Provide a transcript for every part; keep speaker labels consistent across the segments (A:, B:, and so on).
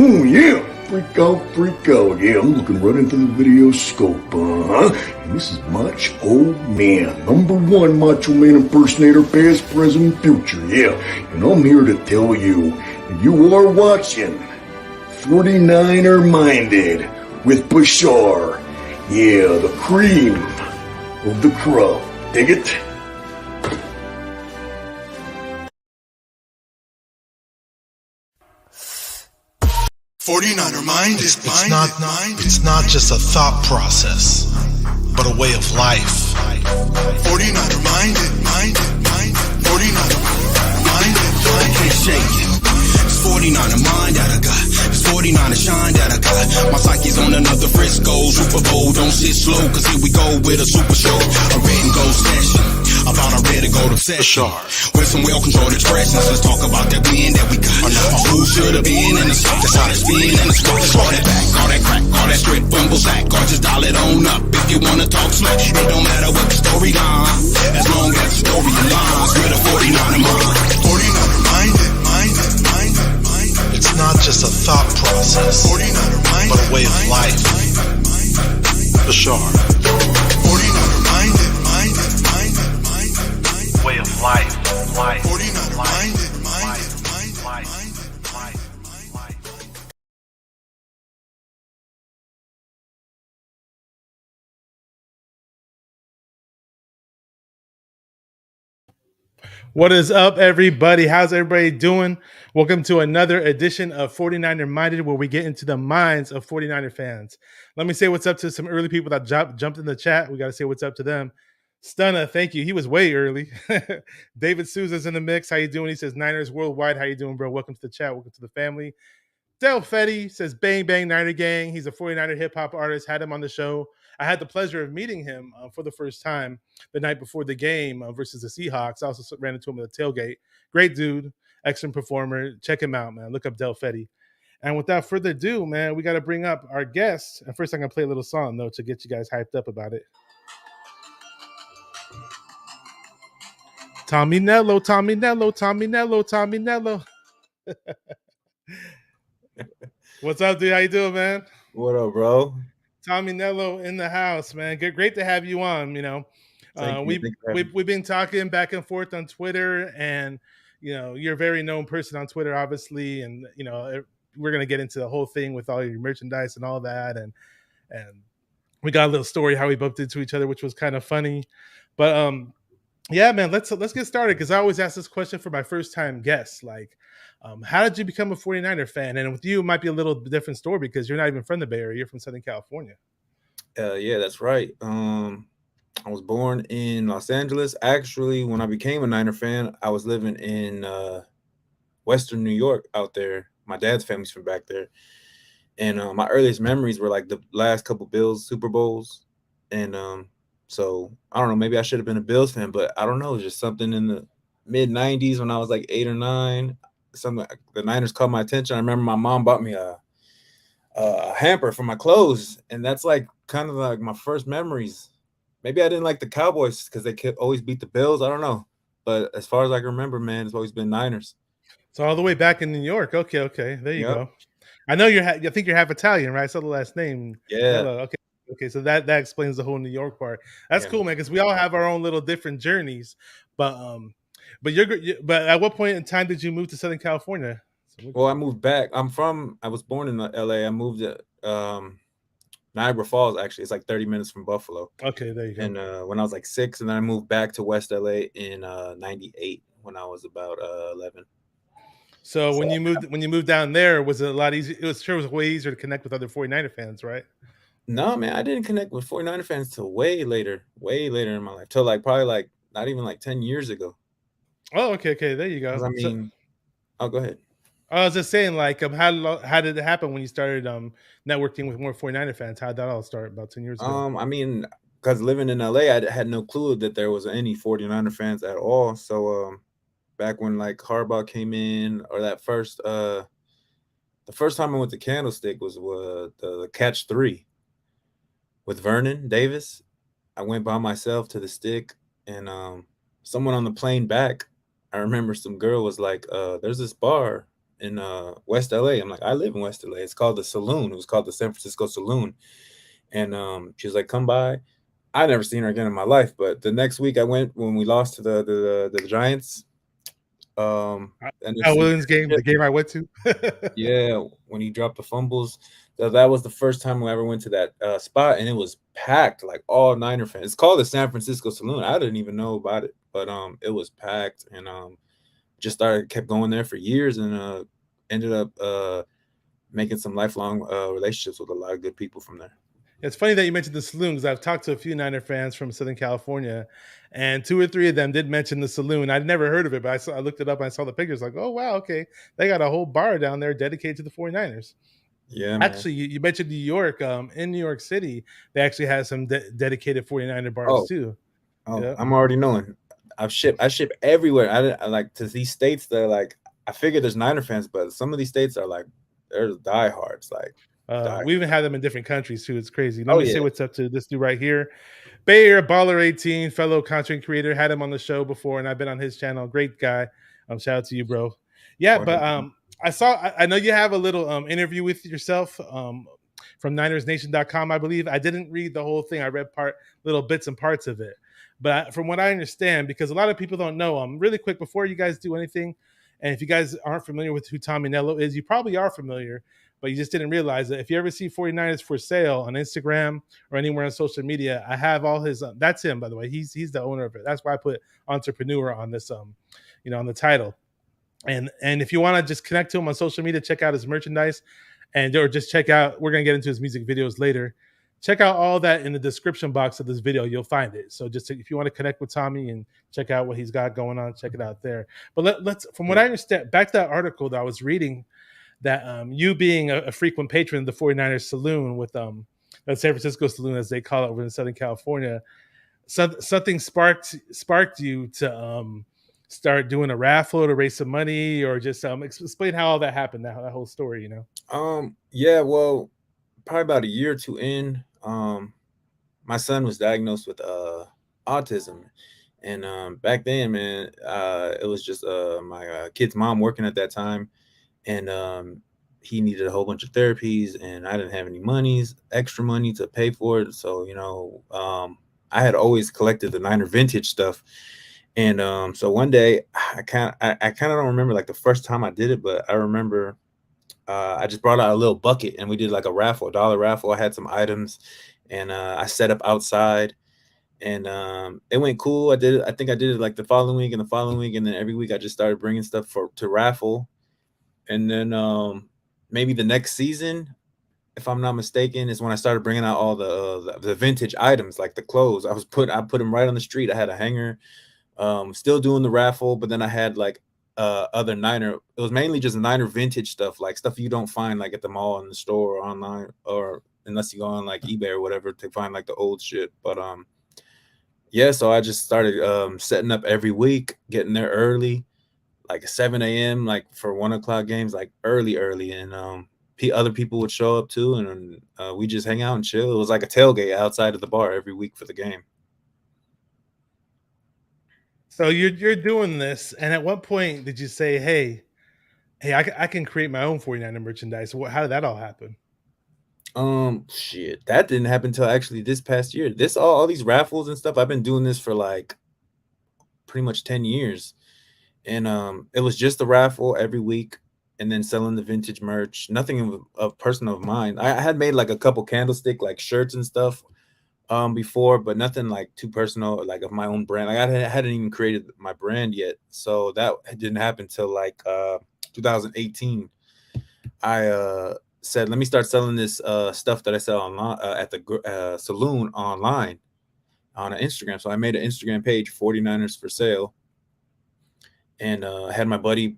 A: Oh yeah, freak out. Yeah, I'm looking right into the video scope, And this is Macho Man, #1 Macho Man impersonator, past, present, future, yeah. And I'm here to tell you, you are watching 49er Minded with Bashar. Yeah, the cream of the crop. Dig it?
B: It's not just a thought process, but a way of life.
C: 49er minded. 49er minded. I can't shake it. It's 49er mind that I got. It's 49er shine that I got. My psyche's on another Frisco Super Bowl. Don't sit slow, cause here we go with a super show. A red and gold session about a red and gold obsession. With some well-controlled expressions, let's talk about that win that we got. Who should have been in the spot? That's how they spin in the spot. All that back, all that crack, all that straight bumble sack. Or just dial it on up if you wanna talk smack. It don't matter what the storyline, as long as the story aligns with a 49er mind. 49er minded.
B: It's not just a thought process, but a way of life. Bashar.
C: 49er minded.
B: Way of life.
C: 49er minded.
D: What is up, everybody? How's everybody doing? Welcome to another edition of 49er Minded, where we get into the minds of 49er fans. Let me say what's up to some early people that jumped in the chat. We got to say what's up to them. Stunna, thank you. He was way early. David Souza's in the mix. How you doing? He says, Niners worldwide. How you doing, bro? Welcome to the chat. Welcome to the family. Del Fetty says, bang, bang, Niner gang. He's a 49er hip-hop artist. Had him on the show. I had the pleasure of meeting him for the first time the night before the game versus the Seahawks. I also ran into him at the tailgate. Great dude, excellent performer. Check him out, man. Look up Del Fetty. And without further ado, man, we got to bring up our guest. And first, I'm going to play a little song, though, to get you guys hyped up about it. Tommy Nello. What's up, dude? How you doing, man?
E: What up, bro?
D: Tommy Nello in the house, man. Great to have you on. You know, we've been talking back and forth on Twitter, and you know, you're a very known person on Twitter, obviously, and you know, we're gonna get into the whole thing with all your merchandise and all that, and we got a little story how we bumped into each other, which was kind of funny, but yeah, man, let's get started, because I always ask this question for my first time guests, like, how did you become a 49er fan? And with you, it might be a little different story because you're not even from the Bay Area. You're from Southern California.
E: Yeah, that's right. I was born in Los Angeles. Actually, when I became a Niner fan, I was living in Western New York out there. My dad's family's from back there. And my earliest memories were like the last couple Bills Super Bowls. And so, I don't know, maybe I should have been a Bills fan, but I don't know, just something in the mid-'90s when I was like 8 or 9. The Niners caught my attention. I remember my mom bought me a hamper for my clothes, and that's like kind of like my first memories. Maybe I didn't like the Cowboys because they could always beat the Bills. I don't know, but as far as I can remember, man, it's always been Niners.
D: So all the way back in New York. Okay, there you go. I know I think you're half Italian, right? I saw the last name.
E: Yeah.
D: Hello. Okay. So that explains the whole New York part. That's cool, man, because we all have our own little different journeys, But but at what point in time did you move to Southern California?
E: Well, I moved back. I was born in LA. I moved to Niagara Falls, actually. It's like 30 minutes from Buffalo.
D: Okay, there you go.
E: And when I was like 6, and then I moved back to West LA in 98 when I was about 11.
D: So when you moved down there, was it a lot easier? It was way easier to connect with other 49er fans, right?
E: No, man, I didn't connect with 49er fans till way later in my life. Till like probably like not even like 10 years ago.
D: Oh, okay, there you go.
E: I mean, go ahead.
D: I was just saying, like, how did it happen when you started networking with more 49er fans? How did that all start about 10 years ago?
E: I mean, because living in LA, I had no clue that there was any 49er fans at all. So back when like Harbaugh came in, or that first the first time I went to Candlestick was the Catch 3 with Vernon Davis. I went by myself to the stick, and someone on the plane back, I remember some girl was like, there's this bar in West LA. I'm like, I live in West LA. It's called the Saloon. It was called the San Francisco Saloon. And she was like, come by. I never seen her again in my life. But the next week I went when we lost to the Giants.
D: Al
E: NFC
D: Williams game, the game I went to.
E: Yeah, when he dropped the fumbles, that was the first time I ever went to that spot, and it was packed, like all Niner fans. It's called the San Francisco Saloon. I didn't even know about it, but it was packed, and just kept going there for years, and ended up making some lifelong relationships with a lot of good people from there.
D: It's funny that you mentioned the saloon because I've talked to a few Niner fans from Southern California, and 2 or 3 of them did mention the saloon. I'd never heard of it, but I looked it up and I saw the pictures. Like, oh wow, okay, they got a whole bar down there dedicated to the 49ers.
E: Yeah, man.
D: Actually, you mentioned New York. In New York City, they actually have some dedicated 49er bars
E: Oh,
D: too. Yeah.
E: I'm already knowing. I ship everywhere. I like to these states that are like. I figure there's Niner fans, but some of these states are like they're diehards, like die.
D: We even have them in different countries too. It's crazy. Let
E: Oh
D: me say
E: yeah,
D: what's up to this dude right here. Bay Area Baller 18, fellow content creator, had him on the show before, and I've been on his channel. Great guy. Shout out to you, bro. Yeah,
E: Word
D: but
E: up.
D: I know you have a little interview with yourself from NinersNation.com, I believe. I didn't read the whole thing. I read little bits and parts of it. But from what I understand, because a lot of people don't know, really quick before you guys do anything, and if you guys aren't familiar with who Tommy Nello is, you probably are familiar, but you just didn't realize that. If you ever see 49ers for sale on Instagram or anywhere on social media, I have all his. That's him, by the way. He's the owner of it. That's why I put entrepreneur on this, on the title. And if you want to just connect to him on social media, check out his merchandise, or just check out. We're gonna get into his music videos later. Check out all that in the description box of this video. You'll find it. So just if you want to connect with Tommy and check out what he's got going on, check it out there. But let's, from what I understand, back to that article that I was reading, that you being a frequent patron of the 49ers saloon with the San Francisco saloon, as they call it over in Southern California, something sparked you to start doing a raffle to raise some money, or just explain how all that happened, that whole story,
E: Yeah, well, probably about a year or two in, my son was diagnosed with autism. And back then, man, it was just my kid's mom working at that time, and he needed a whole bunch of therapies, and I didn't have any extra money to pay for it. So I had always collected the Niner vintage stuff, and so one day I kind of don't remember like the first time I did it, but I remember I just brought out a little bucket and we did like a dollar raffle. I had some items, and I set up outside, and it went cool. I think I did it like the following week and the following week, and then every week I just started bringing stuff to raffle. And then maybe the next season, if I'm not mistaken, is when I started bringing out all the vintage items, like the clothes. I put them right on the street. I had a hanger, still doing the raffle, but then I had like other Niner. It was mainly just Niner vintage stuff, like stuff you don't find like at the mall, in the store, or online, or unless you go on like eBay or whatever to find like the old shit. But yeah, so I just started setting up every week, getting there early, like 7 a.m., like for 1 o'clock games, like early. And other people would show up too. And we just hang out and chill. It was like a tailgate outside of the bar every week for the game.
D: So you're doing this, and at what point did you say, hey, I can create my own 49er merchandise? How did that all happen?
E: Shit, that didn't happen until actually this past year. All these raffles and stuff, I've been doing this for like pretty much 10 years. And it was just a raffle every week, and then selling the vintage merch. Nothing of personal of mine. I had made like a couple candlestick like shirts and stuff before, but nothing like too personal, like of my own brand. Like I hadn't even created my brand yet, so that didn't happen till like 2018. I said, let me start selling this stuff that I sell online at the saloon online on Instagram. So I made an Instagram page, 49ers for sale, and I had my buddy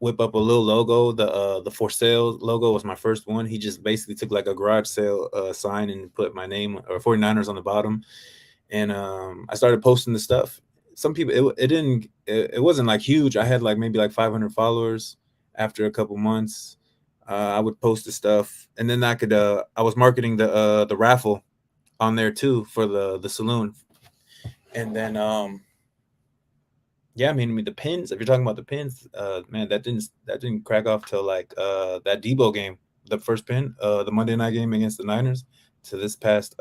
E: whip up a little logo. The for sale logo was my first one. He just basically took like a garage sale sign and put my name, or 49ers, on the bottom. And I started posting the stuff. Some people, it wasn't like huge. I had like maybe like 500 followers. After a couple months, I would post the stuff, and then I was marketing the raffle on there too for the saloon. And then Yeah, I mean the pins. If you're talking about the pins, man, that didn't crack off till like that Debo game, the first pin, the Monday night game against the Niners, to this past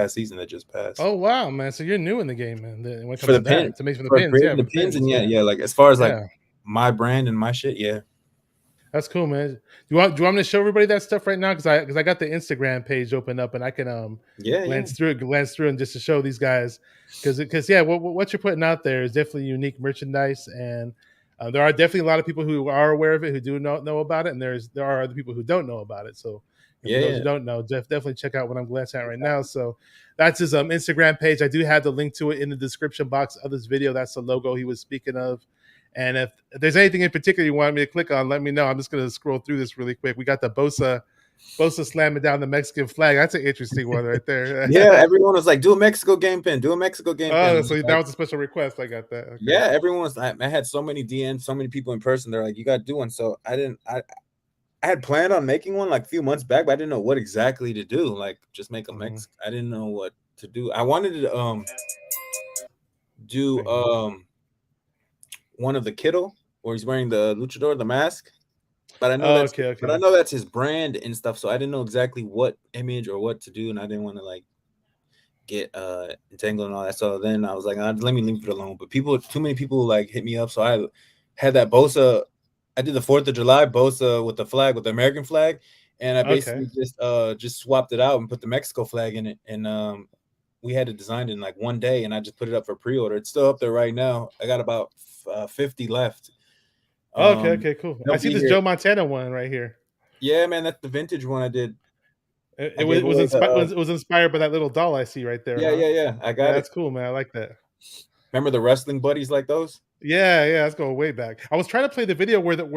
E: season that just passed.
D: Oh wow, man! So you're new in the game, man. When it
E: For
D: comes
E: the
D: to
E: pin,
D: that, to make for the
E: for
D: pins, yeah,
E: creating
D: for
E: the
D: the
E: pins, and
D: pins,
E: yeah,
D: yeah,
E: yeah, like as far as like
D: yeah.
E: my brand and my shit, yeah,
D: That's cool, man. Do you want me to show everybody that stuff right now? Because I got the Instagram page open up and I can
E: yeah, yeah,
D: glance through and just to show these guys because yeah, what you're putting out there is definitely unique merchandise, and there are definitely a lot of people who are aware of it, who do know about it, and there are other people who don't know about it. So and
E: yeah,
D: for those
E: yeah.
D: who don't know, definitely check out what I'm glancing at right now. So that's his Instagram page. I do have the link to it in the description box of this video. That's the logo he was speaking of. And if there's anything in particular you want me to click on, let me know. I'm just going to scroll through this really quick. We got the Bosa slamming down the Mexican flag. That's an interesting one right there.
E: Yeah, everyone was like, "Do a Mexico game pin, do a Mexico game pin."
D: Oh, so that was a special request. I got that. Okay.
E: Yeah, everyone was. I had so many DMs, so many people in person. They're like, "You got to do one." So I didn't. I had planned on making one like a few months back, but I didn't know what exactly to do. Like, just make a
D: Mm-hmm.
E: Mex. I didn't know what to do. I wanted to do
D: There you go.
E: one of the Kittle where he's wearing the luchador, the mask. But I know
D: Oh,
E: that's
D: okay,
E: but I
D: okay.
E: know that's his brand and stuff. So I didn't know exactly what image or what to do, and I didn't want to like get entangled and all that. So then I was like, let me leave it alone. But too many people like hit me up. So I had that Bosa. I did the 4th of July Bosa with the flag, with the American flag, and I
D: Okay.
E: basically just swapped it out and put the Mexico flag in it. And we had it designed in like one day, and I just put it up for pre-order. It's still up there right now. I got about 50 left.
D: Okay,
E: Um,
D: okay, cool. I
E: they'll
D: see
E: be
D: this
E: here.
D: Joe Montana one right here.
E: Yeah, man, that's the vintage one I did.
D: It,
E: I
D: it was
E: gave
D: it was,
E: away the
D: it was inspired by that little doll I see right there,
E: yeah,
D: huh?
E: yeah, yeah. I
D: Yeah,
E: got it.
D: that's cool, man. I like that.
E: Remember the wrestling buddies like those?
D: Yeah, yeah, that's going way back. I was trying to play the video where let's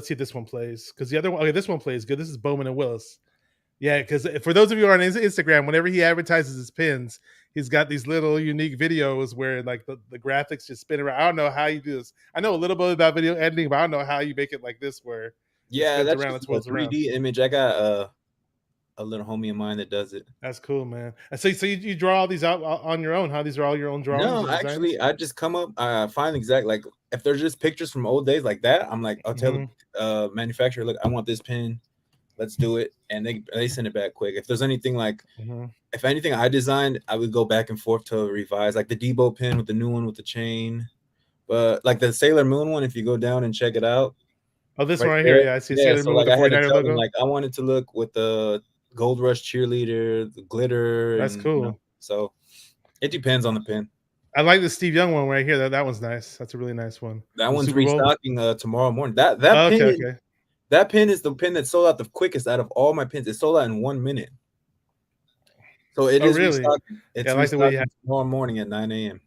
D: see if this one plays because the other one, okay, this one plays good. This is Bowman and Willis. Yeah, because for those of you who are on his Instagram, whenever he advertises his pins, he's got these little unique videos where like the graphics just spin around. I don't know how you do this. I know a little bit about video editing, but I don't know how you make it like this where it
E: Yeah,
D: spins
E: that's
D: around and
E: just a
D: twirls around.
E: 3D image. I got a little homie of mine that does it.
D: That's cool, man. And so you draw all these out on your own, huh? These are all your own drawings
E: No,
D: and designs.
E: actually, I just come up, I find exact like if there's just pictures from old days like that, I'm like, I'll tell the
D: Hmm.
E: manufacturer, look, I want this pin, let's do it, and they send it back quick. If there's anything like,
D: Hmm.
E: if anything I designed, I would go back and forth to revise, like the Debo pin with the new one with the chain, but like the Sailor Moon one, if you go down and check it out,
D: Oh, this
E: right
D: one right here.
E: there.
D: Yeah, I see
E: Yeah,
D: Sailor
E: so
D: Moon with
E: like
D: the
E: I had to
D: 49er
E: tell them
D: logo.
E: like I wanted to look with the Gold Rush cheerleader, the glitter,
D: That's
E: and
D: cool.
E: so it depends on the pin.
D: I like the Steve Young one right here. That one's nice. That's a really nice one.
E: That
D: The
E: one's
D: Super Bowl.
E: restocking tomorrow morning. That
D: Oh, okay,
E: pin
D: okay.
E: that pin is the pin that sold out the quickest out of all my pins. It sold out in 1 minute. So it
D: Oh,
E: is
D: really?
E: restocking.
D: Yeah,
E: It's
D: I like the way you have.
E: restocking tomorrow morning at 9 a.m.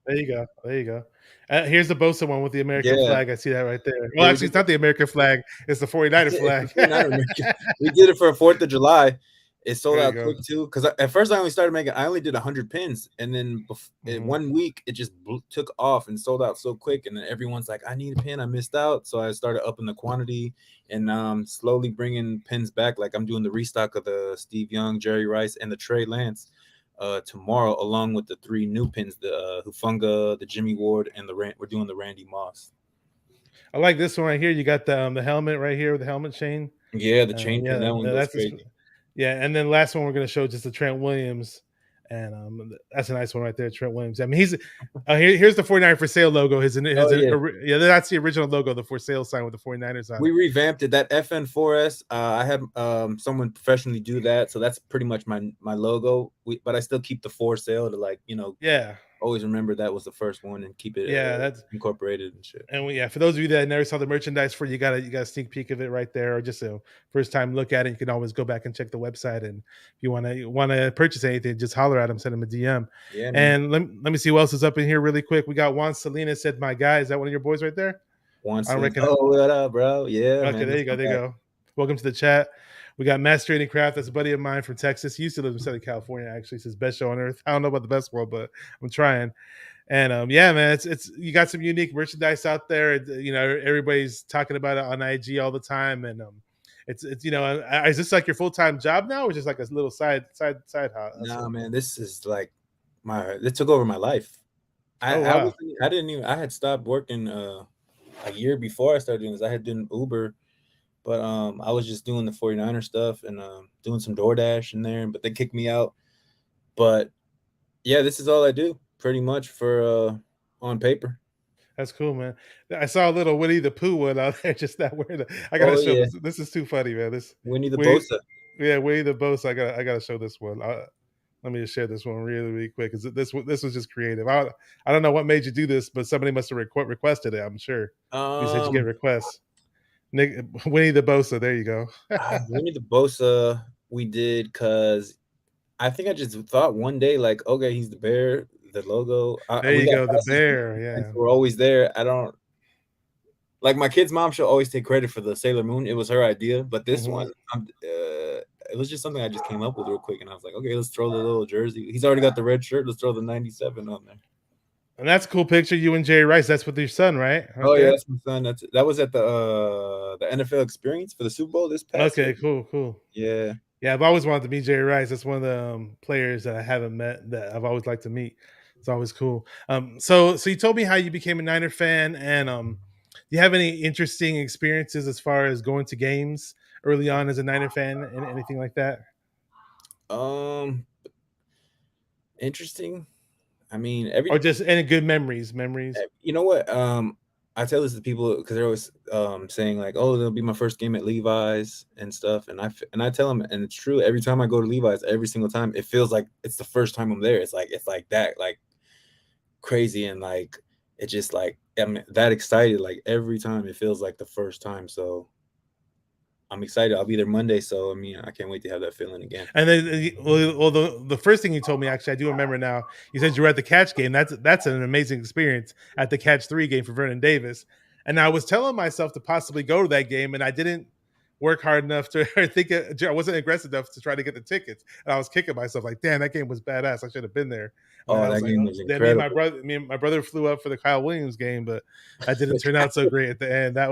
D: There you go. There you go. Here's the Bosa one with the American
E: Yeah,
D: flag. I see that right there. Well,
E: yeah, we
D: actually,
E: did
D: it's not the American flag. It's the 49er
E: it's the
D: flag.
E: 49er American. We did it for 4th of July. It sold
D: There you
E: out
D: go.
E: quick too. Because at first I only started making, I only did 100 pins, and then in
D: Mhm.
E: 1 week it just took off and sold out so quick. And then everyone's like, "I need a pin. I missed out." So I started upping the quantity and slowly bringing pins back. Like I'm doing the restock of the Steve Young, Jerry Rice, and the Trey Lance tomorrow, along with the 3 new pins: the Hufunga, the Jimmy Ward, and we're doing the Randy Moss.
D: I like this one right here. You got the helmet right here with the helmet chain.
E: Yeah, the chain pin,
D: Yeah,
E: that one goes
D: that's
E: crazy.
D: yeah. And then last one we're gonna show just the Trent Williams, and that's a nice one right there, Trent Williams. I mean, here's the 49 for sale logo.
E: Oh yeah.
D: Yeah, that's the original logo, the for sale sign with the 49ers on
E: We
D: it.
E: revamped it. That FN4S. I had someone professionally do that, so that's pretty much my logo. But I still keep the for sale to like
D: Yeah,
E: always remember that was the first one and keep it
D: yeah, that's
E: incorporated and shit.
D: and yeah. For those of you that never saw the merchandise for, you got a sneak peek of it right there, or just a first time look at it. You can always go back and check the website, and if you want to purchase anything, just holler at them, send them a DM.
E: Yeah, man.
D: And let me see what else is up in here really quick. We got Juan Salinas said, "My guy, is that one of your boys right there?"
E: Once
D: I don't
E: in,
D: reckon.
E: oh, what up, bro? Yeah,
D: Okay,
E: man.
D: there
E: That's
D: you go.
E: my
D: There you
E: guy.
D: go. Welcome to the chat. We got Mass Trading Craft. That's a buddy of mine from Texas. He used to live in Southern California. Actually, it's his best show on earth. I don't know about the best world, but I'm trying. And yeah, man, it's you got some unique merchandise out there. Everybody's talking about it on IG all the time, and it's is this like your full time job now, or just like a little side
E: Nah,
D: hustle?
E: man. This is like it took over my life.
D: Oh
E: I
D: wow.
E: wasn't. I didn't even. I had stopped working a year before I started doing this. I had done Uber, but I was just doing the 49er stuff and doing some DoorDash in there. But they kicked me out. But yeah, this is all I do pretty much for on paper.
D: That's cool, man. I saw a little Winnie the Pooh one out there just that word. I gotta
E: Oh
D: show
E: yeah,
D: this. This is too funny, man. This
E: Winnie the
D: Winnie,
E: Bosa.
D: yeah, Winnie the Boss. I gotta show this one. Let me just share this one really quick because this was just creative. I don't know what made you do this, but somebody must have requested it. I'm sure you said you get
E: Um,
D: requests. Nick Winnie the Bosa. There you go.
E: Winnie the Bosa. We did because I think I just thought one day like, okay, he's the bear, the logo.
D: There
E: We
D: you
E: got
D: go. The
E: passes,
D: bear.
E: and
D: Yeah.
E: so we're always there. I don't like my kid's mom. She'll always take credit for the Sailor Moon. It was her idea, but this
D: Hmm.
E: one, it was just something I just came up with real quick, and I was like, okay, let's throw the little jersey. He's already got the red shirt. Let's throw the 97 on there.
D: And that's a cool picture. You and Jerry Rice. That's with your son, right? Right
E: Oh yeah,
D: there.
E: that's my son. That was at the NFL experience for the Super Bowl this past year.
D: Okay. Cool. Cool.
E: Yeah.
D: Yeah, I've always wanted to meet Jerry Rice. That's one of the players that I haven't met that I've always liked to meet. It's always cool. So you told me how you became a Niner fan, and do you have any interesting experiences as far as going to games early on as a Niner fan and anything like that,
E: Um, Interesting. I mean, every
D: or just any good memories? Memories.
E: you know what? I tell this to people because they're always saying like, "Oh, it'll be my first game at Levi's and stuff," and I tell them, and it's true. Every time I go to Levi's, every single time, it feels like it's the first time I'm there. It's like that, like crazy, and like it just like I'm that excited. Like every time, it feels like the first time. So I'm excited. I'll be there Monday, so I mean, I can't wait to have that feeling again.
D: And then, well, the first thing you told me, actually, I do remember now. You said you were at the Catch game. That's an amazing experience at the Catch 3 game for Vernon Davis. And I was telling myself to possibly go to that game, and I didn't work hard enough to or think I wasn't aggressive enough to try to get the tickets. And I was kicking myself like, damn, that game was badass. I should have been there. And then
E: Oh,
D: I was
E: that
D: like,
E: game
D: oh.
E: was
D: Then
E: incredible.
D: me and my brother flew up for the Kyle Williams game, but that didn't turn out so great at the end. That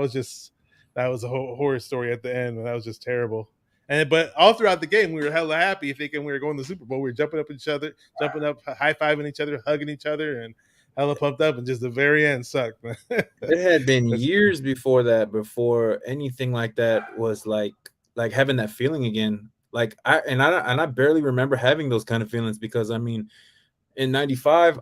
D: was a whole horror story at the end, and that was just terrible. And but all throughout the game, we were hella happy, thinking we were going to the Super Bowl. We were jumping up each other, jumping up, high fiving each other, hugging each other, and hella pumped up. And just the very end sucked. Man.
E: It had been
D: That's,
E: years before that, before anything like that was like having that feeling again. Like I barely remember having those kind of feelings because I mean, in '95,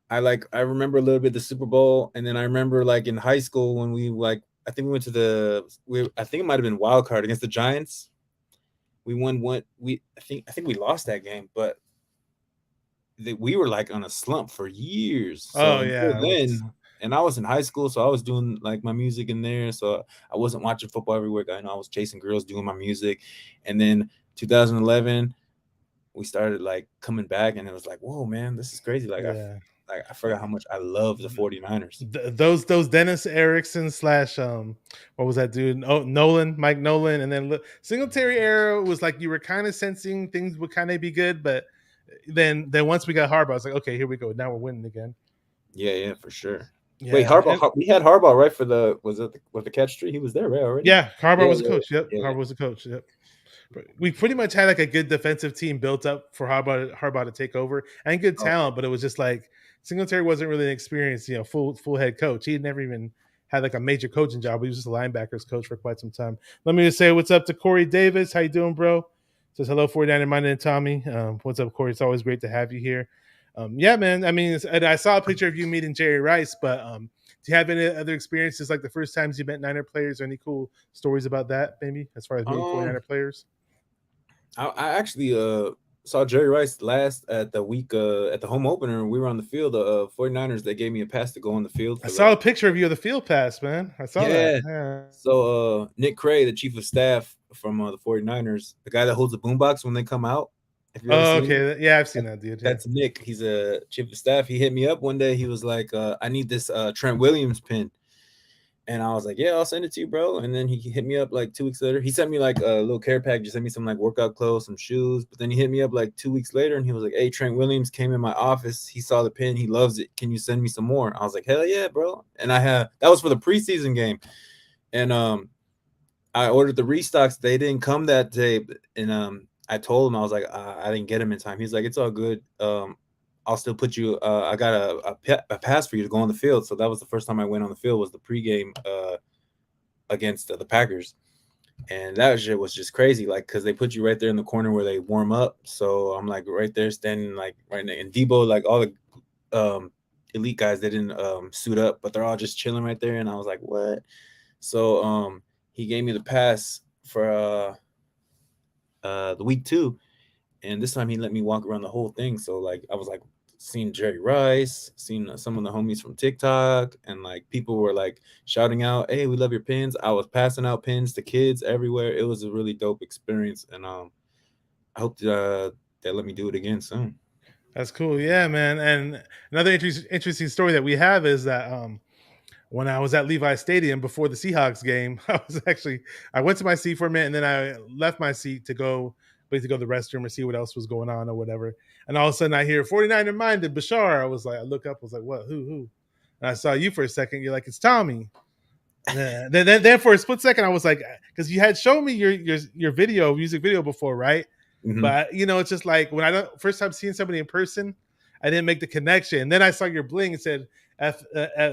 E: I remember a little bit the Super Bowl, and then I remember like in high school when we like I think we went to I think it might have been wild card against the Giants. We won one. I think we lost that game, but we were like on a slump for years. So
D: oh
E: until
D: yeah,
E: then, and I was in high school, so I was doing like my music in there. So I wasn't watching football everywhere. I know I was chasing girls, doing my music, and then 2011 we started like coming back, and it was like, whoa, man, this is crazy.
D: yeah.
E: Like I forgot how much I love the 49ers.
D: Those Dennis Erickson slash what was that dude? Oh, Nolan, Mike Nolan, and then Singletary era was like you were kind of sensing things would kind of be good, but then once we got Harbaugh, I was like, okay, here we go. Now we're winning again.
E: Yeah, for sure. Wait,
D: Yeah,
E: Harbaugh, we had Harbaugh right for the with the catch tree. He was there right already.
D: yeah. Harbaugh
E: Yeah,
D: was a coach. Yep,
E: yeah.
D: Harbaugh was a coach. Yep. We pretty much had like a good defensive team built up for Harbaugh to take over and good
E: Oh,
D: talent, but it was just like Singletary wasn't really an experienced, full head coach. He had never even had like a major coaching job. He was just a linebackers coach for quite some time. Let me just say what's up to Corey Davis. How you doing, bro? Says hello, 49er. My name is Tommy. What's up, Corey? It's always great to have you here. Yeah, man. I mean, and I saw a picture of you meeting Jerry Rice, but do you have any other experiences like the first times you met Niner players or any cool stories about that, maybe, as far as meeting
E: um,
D: 49er players?
E: I actually saw Jerry Rice last at the week at the home opener. We were on the field. The 49ers, they gave me a pass to go on the field
D: I
E: for
D: saw
E: the
D: a picture of you of the field pass, man. I saw that.
E: yeah.
D: Yeah.
E: So Nick Cray, the chief of staff from the 49ers, the guy that holds the boombox when they come out. If you ever
D: Oh,
E: seen him,
D: okay. Yeah, I've seen that dude. Yeah.
E: that's Nick. He's a chief of staff. He hit me up one day. He was like, I need this Trent Williams pin. And I was like, yeah, I'll send it to you, bro. And then he hit me up like 2 weeks later. He sent me like a little care package, sent me some like workout clothes, some shoes. But then he hit me up like 2 weeks later and he was like, hey, Trent Williams came in my office. He saw the pin. He loves it. Can you send me some more? I was like, hell yeah, bro. And that was for the preseason game. And I ordered the restocks. They didn't come that day. And I told him, I was like, I didn't get him in time. He's like, it's all good. I'll still put you. I got a pass for you to go on the field. So that was the first time I went on the field, was the pregame against the Packers, and that shit was just crazy. Like, cause they put you right there in the corner where they warm up. So I'm like right there standing like right now. And Debo, like all the elite guys, they didn't suit up, but they're all just chilling right there. And I was like, what? So he gave me the pass for the week 2, and this time he let me walk around the whole thing. So like I was like seeing Jerry Rice, seeing some of the homies from TikTok, and like people were like shouting out, "Hey, we love your pins!" I was passing out pins to kids everywhere. It was a really dope experience, and I hope they let me do it again soon.
D: That's cool. Yeah, man. And another interesting story that we have is that when I was at Levi Stadium before the Seahawks game, I went to my seat for a minute and then I left my seat to go basically go to the restroom or see what else was going on or whatever. And all of a sudden I hear 49er minded Bashar. I was like, I look up, I was like, what? Who? And I saw you for a second. You're like, it's Tommy. Then for a split second, I was like, because you had shown me your music video before, right?
E: Mm-hmm.
D: But it's just like when I don't first time seeing somebody in person, I didn't make the connection. And then I saw your bling and said F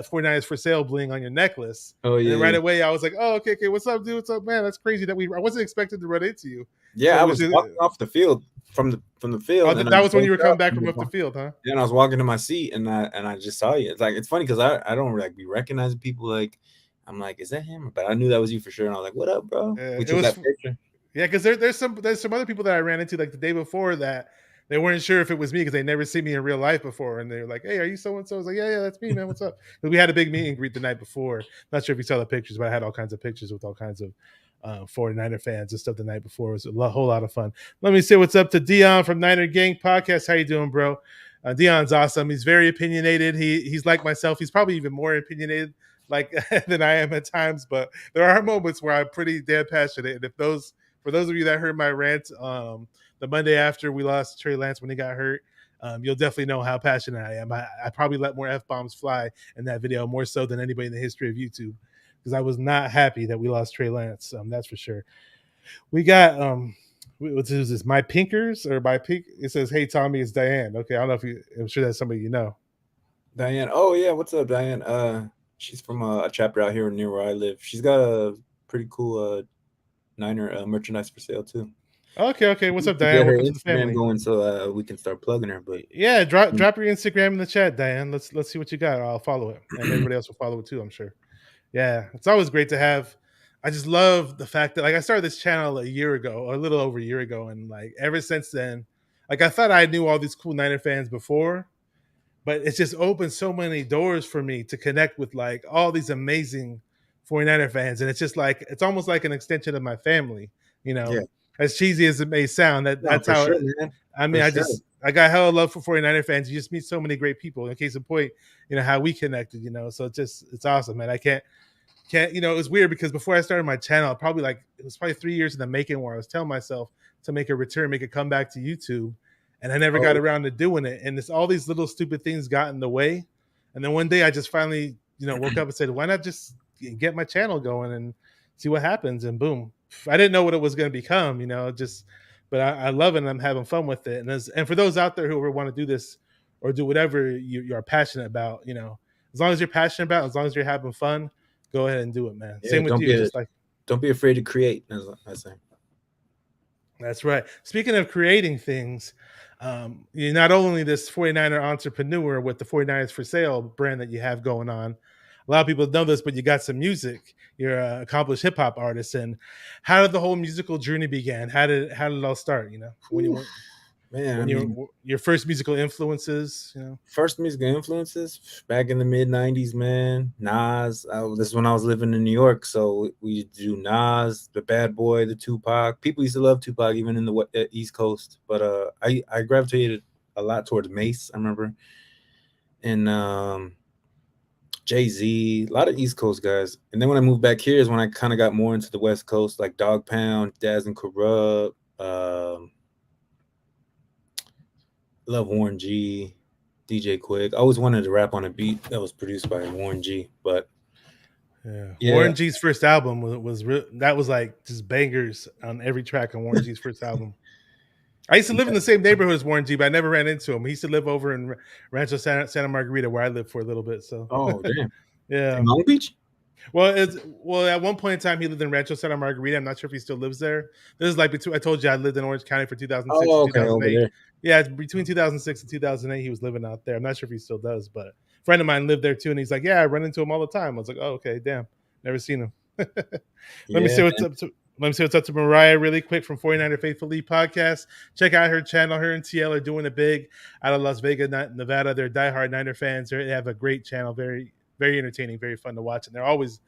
D: 49 is for sale bling on your necklace.
E: Oh
D: And then
E: yeah,
D: right
E: yeah.
D: away I was like, oh, okay, what's up, dude? What's up, man? That's crazy that I wasn't expecting to run into you.
E: Yeah,
D: So
E: I
D: was
E: was
D: it
E: walking off the field from the
D: oh,
E: field, and I
D: that
E: just
D: was when you
E: looked
D: were coming
E: up
D: back
E: and
D: from up the field, huh?
E: then I was walking to my seat, and I just saw you. It's like it's funny because I don't like be recognizing people. Like I'm like, is that him? But I knew that was you for sure, and I was like, what up, bro? We
D: It
E: took
D: was
E: that picture.
D: Yeah, because there's some other people that I ran into like the day before that they weren't sure if it was me because they never seen me in real life before, and they were like, "Hey, are you so and so?" I was like, "Yeah, that's me, man. What's up?" Because we had a big meet and greet the night before. Not sure if you saw the pictures, but I had all kinds of pictures with all kinds of 49er fans and stuff the night before. It was whole lot of fun. Let me say what's up to Dion from Niner Gang Podcast. How you doing, bro? Dion's awesome. He's very opinionated. He's like myself. He's probably even more opinionated like than I am at times, but there are moments where I'm pretty damn passionate. And if those for those of you that heard my rant the Monday after we lost Trey Lance when he got hurt, you'll definitely know how passionate I am. I probably let more F bombs fly in that video, more so than anybody in the history of YouTube, because I was not happy that we lost Trey Lance. That's for sure. We got what is this? My Pinkers or my Pink? It says, "Hey Tommy, it's Diane." Okay, I don't know if you. I'm sure that's somebody you know.
E: Diane. Oh yeah, what's up, Diane? She's from a chapter out here near where I live. She's got a pretty cool Niner merchandise for sale too.
D: Okay. What's up,
E: To
D: Diane?
E: get her
D: Welcome to the
E: Instagram
D: family.
E: going so we can start plugging her. But
D: Yeah, drop your Instagram in the chat, Diane. Let's see what you got. I'll follow it, and everybody else will follow it too, I'm sure. Yeah, it's always great to have. I just love the fact that like I started this channel a year ago, or a little over a year ago, and like ever since then, like I thought I knew all these cool Niner fans before, but it's just opened so many doors for me to connect with like all these amazing 49er fans. And it's just like it's almost like an extension of my family, you
E: yeah,
D: know. As cheesy as it may sound,
E: no,
D: that's
E: for
D: how
E: sure, man,
D: I
E: for
D: mean,
E: sure.
D: I got hella love for 49er fans. You just meet so many great people. In case in point, how we connected, so it's awesome, man. I can't it was weird because before I started my channel, probably like it was probably 3 years in the making where I was telling myself to make a return, make a comeback to YouTube, and I never got
E: Oh,
D: around to doing it. And it's all these little stupid things got in the way. And then one day I just finally woke up and said, why not just get my channel going and see what happens? And boom, I didn't know what it was going to become, just but I love it and I'm having fun with it. And for those out there who want to do this or do whatever you're passionate about, as long as you're passionate about, as long as you're having fun, go ahead and do it, man.
E: yeah.
D: Same with you. Just like
E: Don't be afraid to create. As I say.
D: that's right. Speaking of creating things, you're not only this 49er entrepreneur with the 49ers for sale brand that you have going on. A lot of people know this, but you got some music. You're an accomplished hip hop artist. And how did the whole musical journey begin? How did it all start? When you
E: Whew.
D: went
E: Man, I
D: when
E: mean,
D: your first musical influences.
E: first musical influences back in the mid '90s, man. Nas. This is when I was living in New York, so we do Nas, the Bad Boy, the Tupac. People used to love Tupac even in the East Coast, but I gravitated a lot towards Mace. I remember, and Jay-Z, a lot of East Coast guys. And then when I moved back here is when I kind of got more into the West Coast, like Dog Pound, Daz and Corrupt. Love Warren G, DJ Quick. I always wanted to rap on a beat that was produced by Warren G. But
D: Yeah,
E: yeah,
D: Warren G's first album that was like just bangers on every track on Warren G's first album. I used to live in the same neighborhood as Warren G, but I never ran into him. He used to live over in Rancho Santa Margarita, where I lived for a little bit. So,
E: Oh, damn.
D: yeah.
E: In Long Beach?
D: Well, at one point in time, he lived in Rancho Santa Margarita. I'm not sure if he still lives there. This is like between. I told you I lived in Orange County for 2006
E: Oh,
D: to
E: okay, over
D: 2008.
E: there.
D: Yeah, it's between 2006 and 2008, he was living out there. I'm not sure if he still does, but a friend of mine lived there too, and he's like, "Yeah, I run into him all the time." I was like, "Oh, okay, damn, never seen him." Let me
E: Yeah,
D: see what's
E: man.
D: up to. Let me see what's up to Mariah really quick from 49er Faithfully podcast. Check out her channel. Her and TL are doing it big out of Las Vegas, Nevada. They're diehard Niner fans. They have a great channel, very very entertaining, very fun to watch, and they're always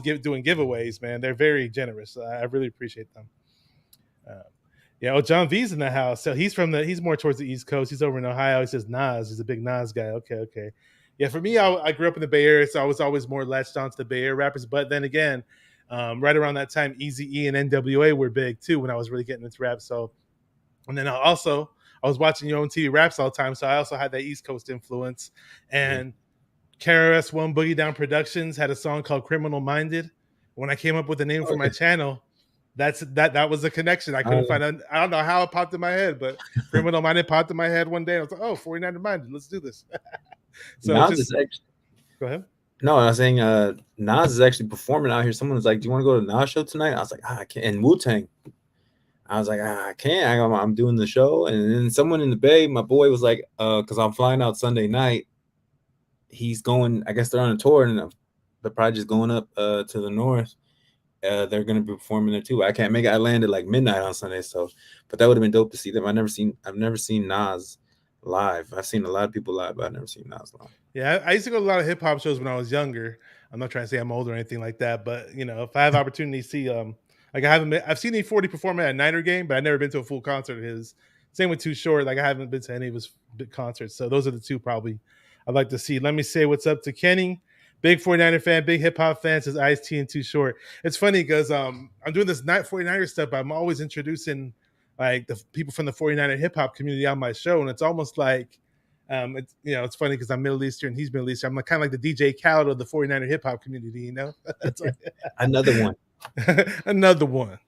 D: doing giveaways, man. They're very generous. I really appreciate them. Uh, yeah, John V's in the house. So he's more towards the East Coast. He's over in Ohio. He says Nas. He's a big Nas guy. Okay. Yeah, for me, I grew up in the Bay Area, so I was always more latched onto the Bay Area rappers. But then again, right around that time, Eazy-E and NWA were big too when I was really getting into rap. So, and then I was watching your own TV raps all the time, so I also had that East Coast influence. And KRS-One Boogie Down Productions had a song called "Criminal Minded." When I came up with the name for my channel, that was the connection. I couldn't find. I don't know how it popped in my head, but "Criminal Minded" popped in my head one day. I was like, "Oh, 49er Minded, let's do this." So
E: Nas is actually,
D: go ahead.
E: no, I was saying Nas is actually performing out here. Someone was like, "Do you want to go to Nas show tonight?" I was like, I can't. And Wu-Tang. I was like, I can't. I'm doing the show. And then someone in the Bay, my boy was like, because I'm flying out Sunday night. He's going, I guess they're on a tour, and they're probably just going up to the north. They're gonna be performing there too. I can't make it. I landed like midnight on Sunday, so but that would have been dope to see them. I've never seen Nas live. I've seen a lot of people live, but I've never seen Nas live.
D: Yeah, I used to go to a lot of hip hop shows when I was younger. I'm not trying to say I'm old or anything like that, but if I have opportunity to see, like I've seen E40 perform at a Niner game, but I've never been to a full concert of his. Same with Too Short. Like I haven't been to any of his big concerts, so those are the two probably I'd like to see. Let me say what's up to Kenny, big 49er fan, big hip hop fan. Says Ice-T and Too Short. It's funny because I'm doing this 49er stuff, but I'm always introducing like the people from the 49er hip hop community on my show, and it's almost like it's funny because I'm Middle Eastern, he's Middle Eastern. I'm like, kind of like the DJ Khaled of the 49er hip hop community, It's like
E: Another one.
D: another one.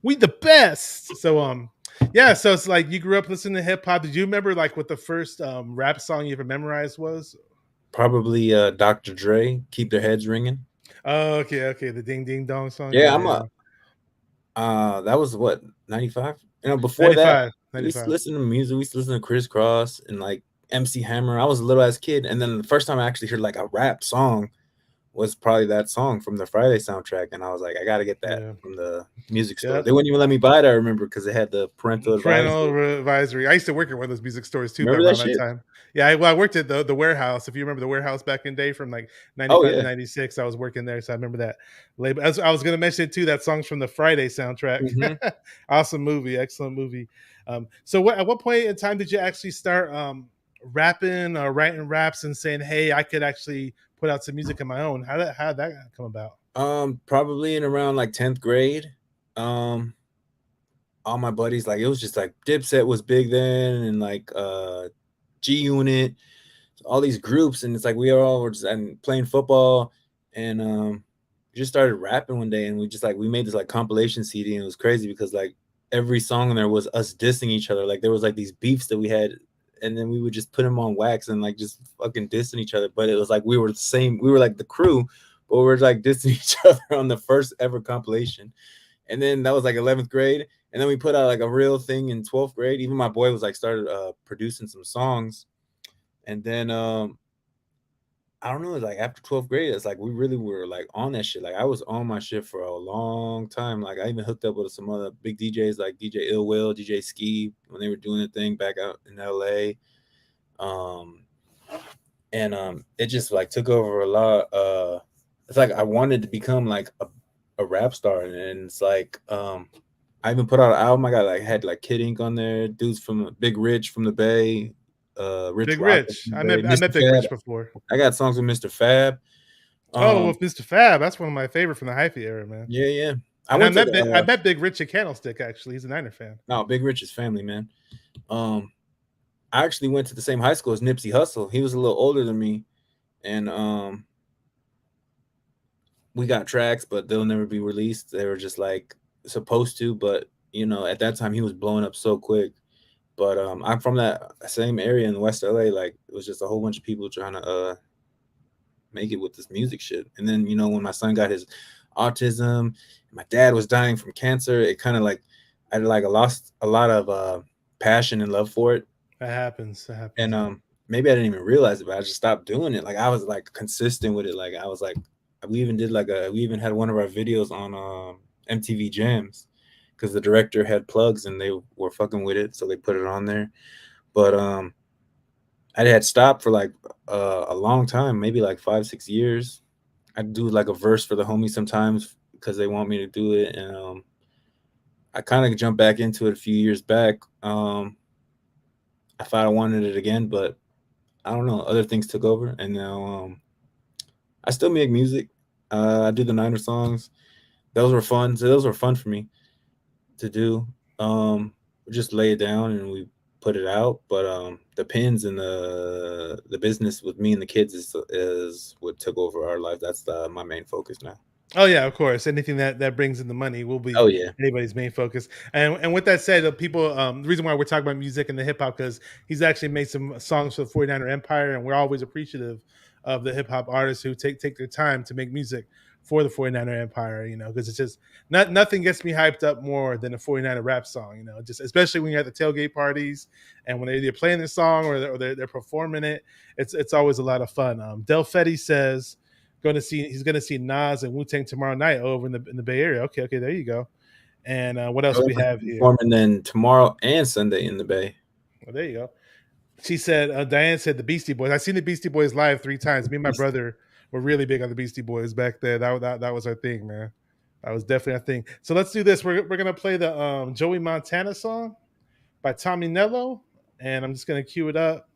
D: We the best. So yeah, so it's like you grew up listening to hip hop. Did you remember like what the first rap song you ever memorized was?
E: Probably Dr. Dre, Keep Their Heads Ringing.
D: Oh, okay. The Ding Ding Dong song.
E: Yeah, that was what, 95? Before
D: 95,
E: that,
D: 95.
E: we used to listen to music. We used to listen to Criss Cross and like MC Hammer. I was a little ass kid, and then the first time I actually heard like a rap song was probably that song from the Friday soundtrack, and I was like, I gotta get that from the music store.
D: Yeah.
E: They wouldn't even let me buy it, I remember, because it had the parental
D: advisory. I used to work at one of those music stores too.
E: Remember
D: around
E: that
D: time. Yeah, I worked at the warehouse. If you remember the warehouse back in the day from like 95 to 96, I was working there, so I remember that label. I was going to mention it too. That song's from the Friday soundtrack. Mm-hmm. Awesome movie, excellent movie. So at what point in time did you actually start rapping or writing raps and saying, "Hey, I could actually put out some music of my own"? How did that come about?
E: Probably in around like 10th grade. All my buddies, like it was just like Dipset was big then, and like G Unit, all these groups, and it's like we all were just playing football, and we just started rapping one day, and we made this like compilation CD, and it was crazy because like every song in there was us dissing each other. Like there was like these beefs that we had, and then we would just put them on wax and like just fucking dissing each other. But it was like we were the same, we were like the crew, but we were like dissing each other on the first ever compilation. And then that was like 11th grade. And then we put out like a real thing in 12th grade. Even my boy was like started producing some songs. And then I don't know, like after 12th grade, it's like we really were like on that shit. Like I was on my shit for a long time. Like I even hooked up with some other big DJs like DJ Ill Will, DJ Ski, when they were doing the thing back out in LA. It just like took over a lot. It's like I wanted to become like a rap star, and it's like I even put out an album. I got like had like Kid Ink on there, dudes from Big Rich from the Bay,
D: Big Rich. I met Big Rich before.
E: I got songs with Mr. Fab.
D: With Mr. Fab, that's one of my favorite from the hyphy era, man.
E: Yeah.
D: I met Big Rich at Candlestick. Actually, he's a Niner fan.
E: No, Big Rich is family, man. I actually went to the same high school as Nipsey Hussle. He was a little older than me, and we got tracks, but they'll never be released. They were just like supposed to, but you know, at that time he was blowing up so quick. But I'm from that same area in West LA. Like it was just a whole bunch of people trying to make it with this music shit. And then, you know, when my son got his autism, my dad was dying from cancer, it kind of like I like lost a lot of passion and love for it.
D: That happens. That happens.
E: And
D: Yeah.
E: maybe I didn't even realize it, but I just stopped doing it. Like I was like consistent with it. Like I was like, we even had one of our videos on MTV Jams because the director had plugs and they were fucking with it, so they put it on there. But I had stopped for like a long time, maybe like 5, 6 years. I do like a verse for the homies sometimes because they want me to do it, and I kind of jumped back into it a few years back. I thought I wanted it again, but I don't know. Other things took over, and now I still make music. I do the Niner songs. Those were fun. So those were fun for me to do. We just lay it down and we put it out. But the pins and the business with me and the kids is what took over our life. That's my main focus now.
D: Oh yeah, of course. Anything that brings in the money will be
E: Oh yeah.
D: anybody's main focus. And with that said, the people, the reason why we're talking about music and the hip hop because he's actually made some songs for the 49er Empire, and we're always appreciative of the hip hop artists who take their time to make music for the 49er Empire. You know, because it's just nothing gets me hyped up more than a 49er rap song. You know, just especially when you're at the tailgate parties and when they're either playing the song or they're performing it. It's always a lot of fun. Del Fetty says he's gonna see Nas and Wu Tang tomorrow night over in the Bay Area. Okay, there you go. And what else we have here?
E: Performing then tomorrow and Sunday in the Bay.
D: Well, there you go. She said, Diane said the Beastie Boys. I've seen the Beastie Boys live 3 times. Me and my brother were really big on the Beastie Boys back then. That was our thing, man. That was definitely our thing. So let's do this. We're gonna play the Joey Montana song by Tommy Nello, and I'm just gonna cue it up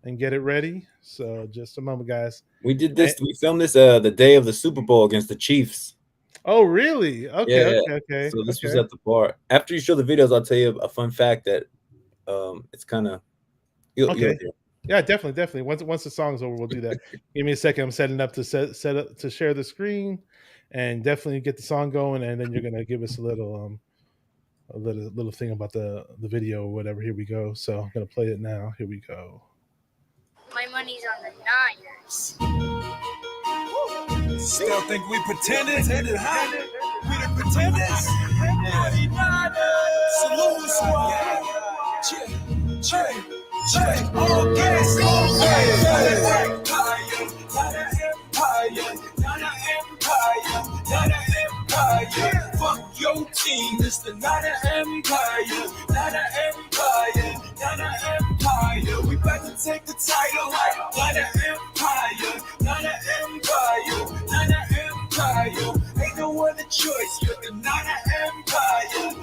D: and get it ready. So just a moment, guys.
E: We did this. We filmed this the day of the Super Bowl against the Chiefs.
D: Oh, really? Okay,
E: Yeah.
D: okay.
E: So this was at the bar. After you show the videos, I'll tell you a fun fact that it's kind of
D: okay. Yeah, definitely. Once the song's over, we'll do that. Give me a second. I'm setting up to set up to share the screen, and definitely get the song going. And then you're gonna give us a little thing about the video or whatever. Here we go. So I'm gonna play it now. Here we go.
F: My money's on the Niners.
C: Still think we pretending? Huh? We the pretenders? Salute squad. Check. All gas, all gas. Not an empire. Fuck your team, it's the not an empire. Not an empire. We about to take the title. Not an empire. Ain't no other choice. You're the not an empire.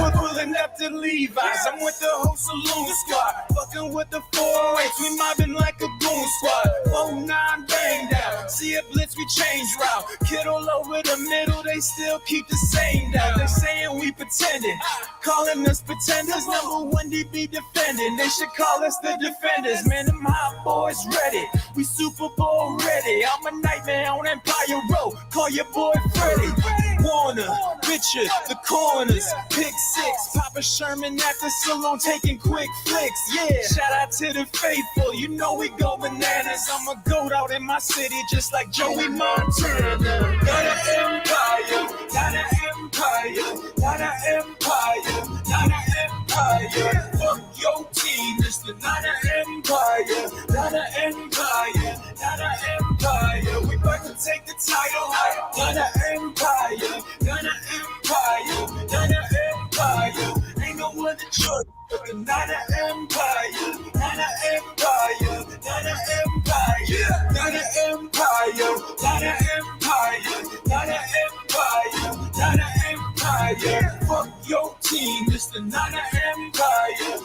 C: We're pulling up to Levi's. I'm with the whole saloon squad. Fucking with the 4-8s. We mobbing like a goon squad. 4-9 bang down. See a blitz, we change route. Kid all over the middle, they still keep the same down. They saying we pretending. Calling us pretenders. Number 1 DB defending. They should call us the defenders. Man, them hot boys ready. We Super Bowl ready. I'm a nightmare on Empire Road. Call your boy Freddy. Warner, Richard, the corners. Pick 6. Papa Sherman at the salon taking quick flicks. Yeah, shout out to the faithful. You know we go bananas. I'm a goat out in my city just like Joey Montana. Not an empire. Fuck your team. It's the not an empire. We about to take the title. Not an empire. Ain't no other choice. Not an empire. Not an empire. Fuck your team. It's the not an empire.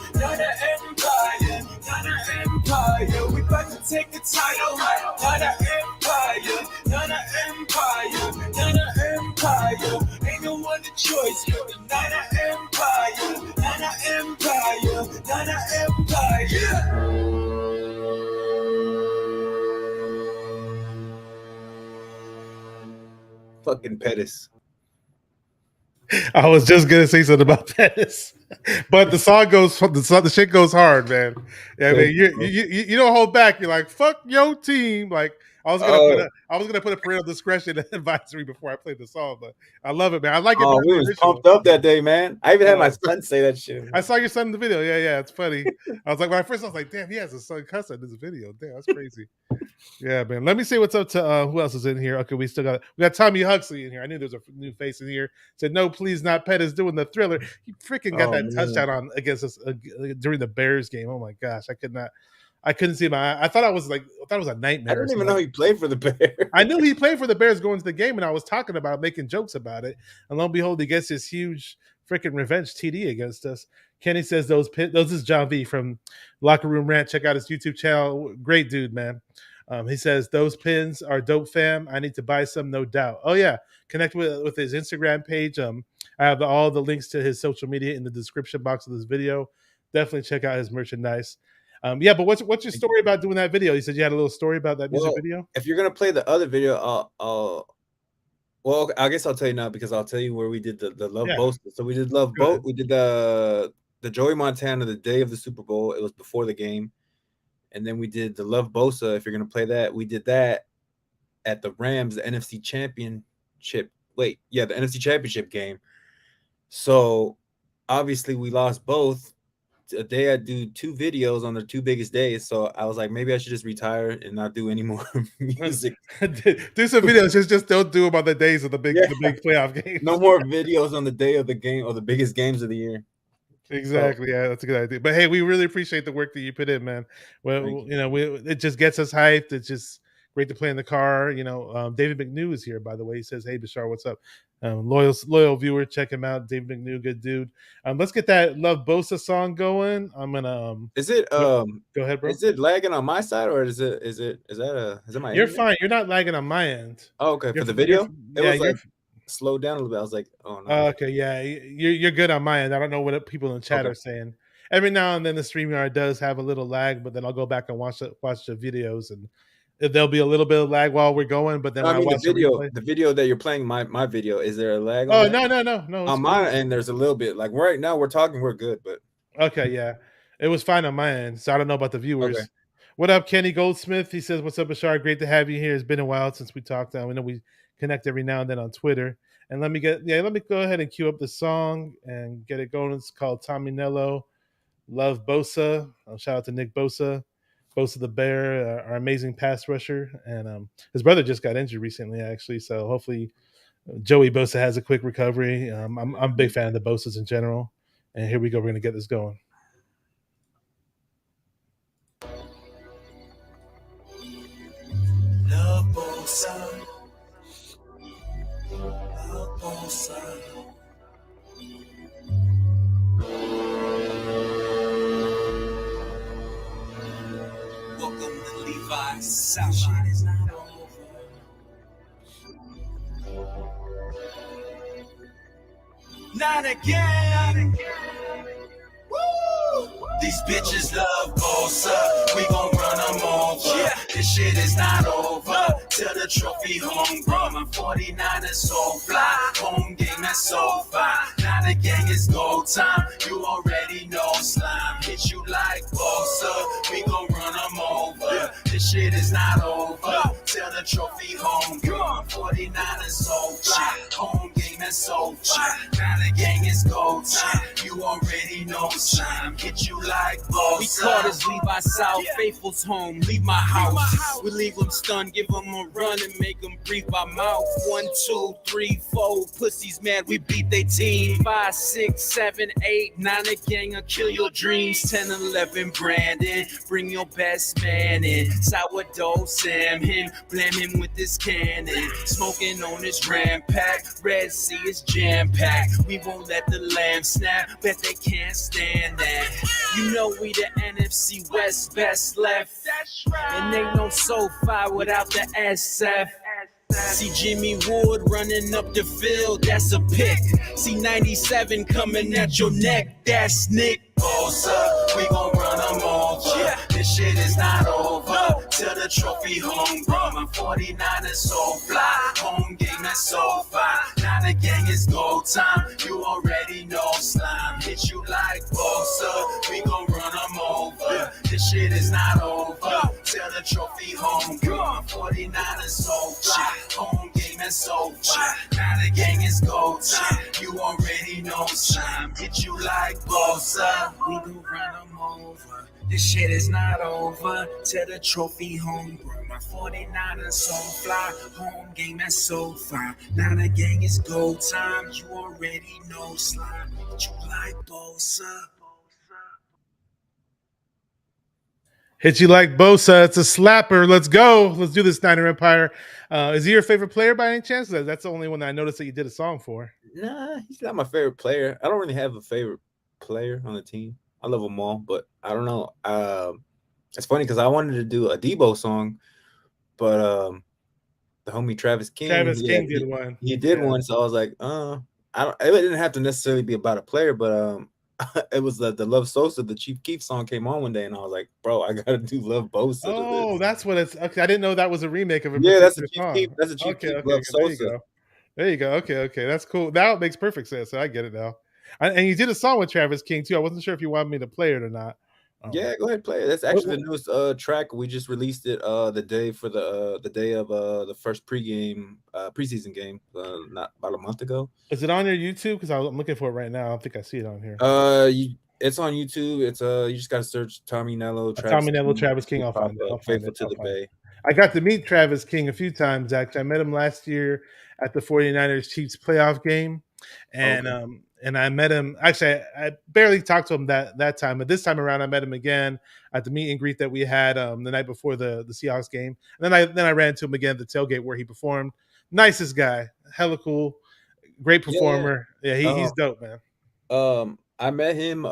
C: We about to take the title. Not an empire. Ain't no other choice. Not an empire.
E: Fucking Pettis.
D: I was just gonna say something about Pettis, but the song goes, the shit goes hard, man. Yeah, I mean, you don't hold back. You're like, fuck your team. Like
E: Oh,
D: I was gonna put a parental discretion advisory before I played the song, but I love it, man. I like it
E: oh,
D: better
E: we
D: than the
E: was
D: original.
E: pumped up that day, man. I even had my
D: Uh,
E: son say that shit.
D: I saw your son in the video. Yeah, yeah, it's funny. I was like, when I first, I was like, damn, he has a son cuss in this video. Damn, that's crazy. Yeah, man. Let me see what's up to who else is in here. Okay, we got Tommy Huxley in here. I knew there's a new face in here. Said no, please not. Pet is doing the Thriller. He freaking got
E: Oh
D: that
E: man,
D: touchdown on against us during the Bears game. Oh my gosh, I couldn't see my. I thought it was a
E: I
D: nightmare or
E: didn't even
D: something.
E: know he played for the Bears.
D: I knew he played for the Bears going to the game, and I was talking about making jokes about it. And lo and behold, he gets this huge freaking revenge TD against us. Kenny says those is John V from Locker Room Rant. Check out his YouTube channel. Great dude, man. He says those pins are dope, fam. I need to buy some, no doubt. Oh yeah, connect with his Instagram page. I have all the links to his social media in the description box of this video. Definitely check out his merchandise. Yeah, but what's your story about doing that video? You said you had a little story about that music
E: Well,
D: video.
E: if you're gonna play the other video, well, I guess I'll tell you now because I'll tell you where we did the Love
D: Yeah,
E: Boat. So we did Love
D: go ahead.
E: Boat. We did the Joey Montana the day of the Super Bowl. It was before the game, and then we did the Love Bosa. If you're gonna play that, we did that at the Rams, the NFC Championship. Wait, yeah, the NFC Championship game. So obviously we lost both. A day I do 2 videos on the 2 biggest days. So I was like, maybe I should just retire and not do any more music.
D: Do some videos. Just don't do them on the days of the big playoff games.
E: No more videos on the day of the game or the biggest games of the year.
D: Exactly. Yeah, that's a good idea. But hey, we really appreciate the work that you put in, man. Well,
E: Thank
D: you know, it just gets us hyped. It's just great to play in the car. You know, David McNew is here, by the way. He says, "Hey, Bashar, what's up?" Loyal viewer, check him out. David McNew, good dude. Let's get that Love Bosa song going. I'm gonna
E: Is it
D: go ahead, bro.
E: is it lagging on my side or is that my
D: You're
E: internet?
D: fine. You're not lagging on my end.
E: Oh, okay.
D: You're,
E: For the
D: you're
E: video, it
D: yeah,
E: was
D: you're
E: like slowed down a little bit. I was like, oh no.
D: okay, yeah, you're good on my end. I don't know what people in the chat
E: Okay.
D: are saying. Every now and then the StreamYard does have a little lag, but then I'll go back and watch the videos, and there'll be a little bit of lag while we're going. But then when
E: I
D: I
E: mean
D: watch the replay,
E: the video that you're playing, my video, is there a lag on
D: oh
E: that?
D: no, it's
E: On
D: cool.
E: my end, there's a little bit. Like right now, we're talking, we're good, but
D: Okay, yeah, it was fine on my end, so I don't know about the viewers.
E: okay.
D: What up, Kenny Goldsmith? He says, "What's up, Bashar? Great to have you here. It's been a while since we talked. We know we connect every now and then on Twitter." And let me go ahead and cue up the song and get it going. It's called Tommy Nello. Love Bosa. Shout out to Nick Bosa, Bosa the Bear, our amazing pass rusher, and his brother just got injured recently, actually. So hopefully Joey Bosa has a quick recovery. I'm a big fan of the Bosas in general, and here we go. We're gonna get this going.
C: Love Bosa. Love Bosa. Welcome to Levi's South. Shit is not over. Not again. Woo! These bitches love Bosa. We gon' run them over. Yeah. This shit is not over. Till the trophy home, bro. My 49 is so fly. Home game that's so fire. Now the gang is go time. You already know slime. Hit you like Bosa. We gon' run them over. Yeah. This shit is not over. Till the trophy home, bro. My 49 is so fly. Home game that's so fire. Now the gang is go time. You already know slime. Hit you like Bosa.
G: We call this Levi South, Faithful's home, leave my house. We leave them stunned, give them a run and make them breathe by mouth. 1, 2, 3, 4, pussies mad, we beat they team. 5, 6, 7, 8, 9, a gang will kill your dreams. 10, 11, Brandon, bring your best man in. Sourdough Sam him, blame him with this cannon. Smoking on this Ram pack, Red Sea is jam packed. We won't let the lamb snap, bet they can't stand that. You know we the NFC West best left. And ain't no SoFi without the SF. See Jimmy Ward running up the field, that's a pick. See 97 coming at your neck, that's Nick
C: Bosa. We gon' run them over. Yeah. This shit is not over. till the trophy home run. My 49ers so fly, home game that's so fire. Now the gang is go time, you already know slime. Hit you like Bosa, we gon' run them over. This shit is not over till the trophy home run. My 49ers so fly, home game that's so fire. Now the gang is go time, you already know slime. Hit you like Bosa, we gon' run them over. This shit is not over till the trophy home run. My 49ers so fly, home game that's so fine. Now the gang is go time, you already know slime. Hit you like Bosa.
D: Hit you like Bosa. It's a slapper. Let's go. Let's do this, Niner Empire. Is he your favorite player by any chance? That's the only one that I noticed that you did a song for.
E: Nah, he's not my favorite player. I don't really have a favorite player on the team. I love them all, but I don't know. It's funny because I wanted to do a Debo song, but the homie Travis King
D: did one.
E: He did one, so I was like, I don't. It didn't have to necessarily be about a player, but it was the Love Sosa, the Chief Keef song came on one day, and I was like, bro, I gotta do Love Bosa.
D: Oh, that's what it's. Okay, I didn't know that was a remake of a
E: that's a
D: song.
E: Chief Keef. That's a Chief Keef Love Sosa.
D: There you go. Okay, that's cool. Now it makes perfect sense. So I get it now. And you did a song with Travis King too. I wasn't sure if you wanted me to play it or not.
E: Yeah, go ahead, play it. That's actually the newest track. We just released it the day for the day of the first preseason game, not about a month ago.
D: Is it on your YouTube? Because I'm looking for it right now. I don't think I see it on here.
E: It's on YouTube. It's you just gotta search Tommy Nello,
D: Travis King. I'll find it.
E: Faithful to the Bay.
D: I got to meet Travis King a few times. Actually, I met him last year at the 49ers Chiefs playoff game, and and I met him. Actually, I barely talked to him that time, but this time around, I met him again at the meet and greet that we had the night before the Seahawks game. And then I ran into him again at the tailgate where he performed. Nicest guy, hella cool, great performer. Yeah, he's dope, man.
E: I met him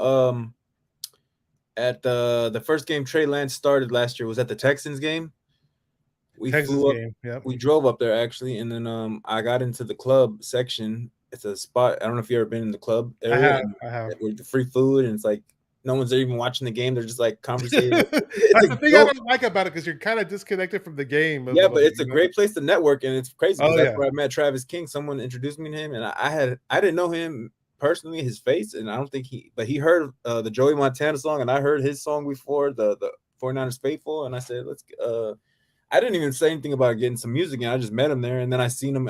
E: at the first game Trey Lance started last year. Was at the Texans game. We flew up.
D: Yep.
E: We drove up there actually, and then I got into the club section. It's a spot. I don't know if you've ever been in the club area.
D: I have.
E: With the free food, and it's like no one's there even watching the game. They're just like conversating.
D: That's the thing I don't like about it, because you're kind of disconnected from the game.
E: Yeah, but it's a great place to network, and it's crazy.
D: Oh,
E: that's where I met Travis King. Someone introduced me to him, and I didn't know him personally, his face, and I don't think he heard the Joey Montana song, and I heard his song before the 49ers Faithful, and I said, let's. I didn't even say anything about getting some music, and I just met him there, and then I seen him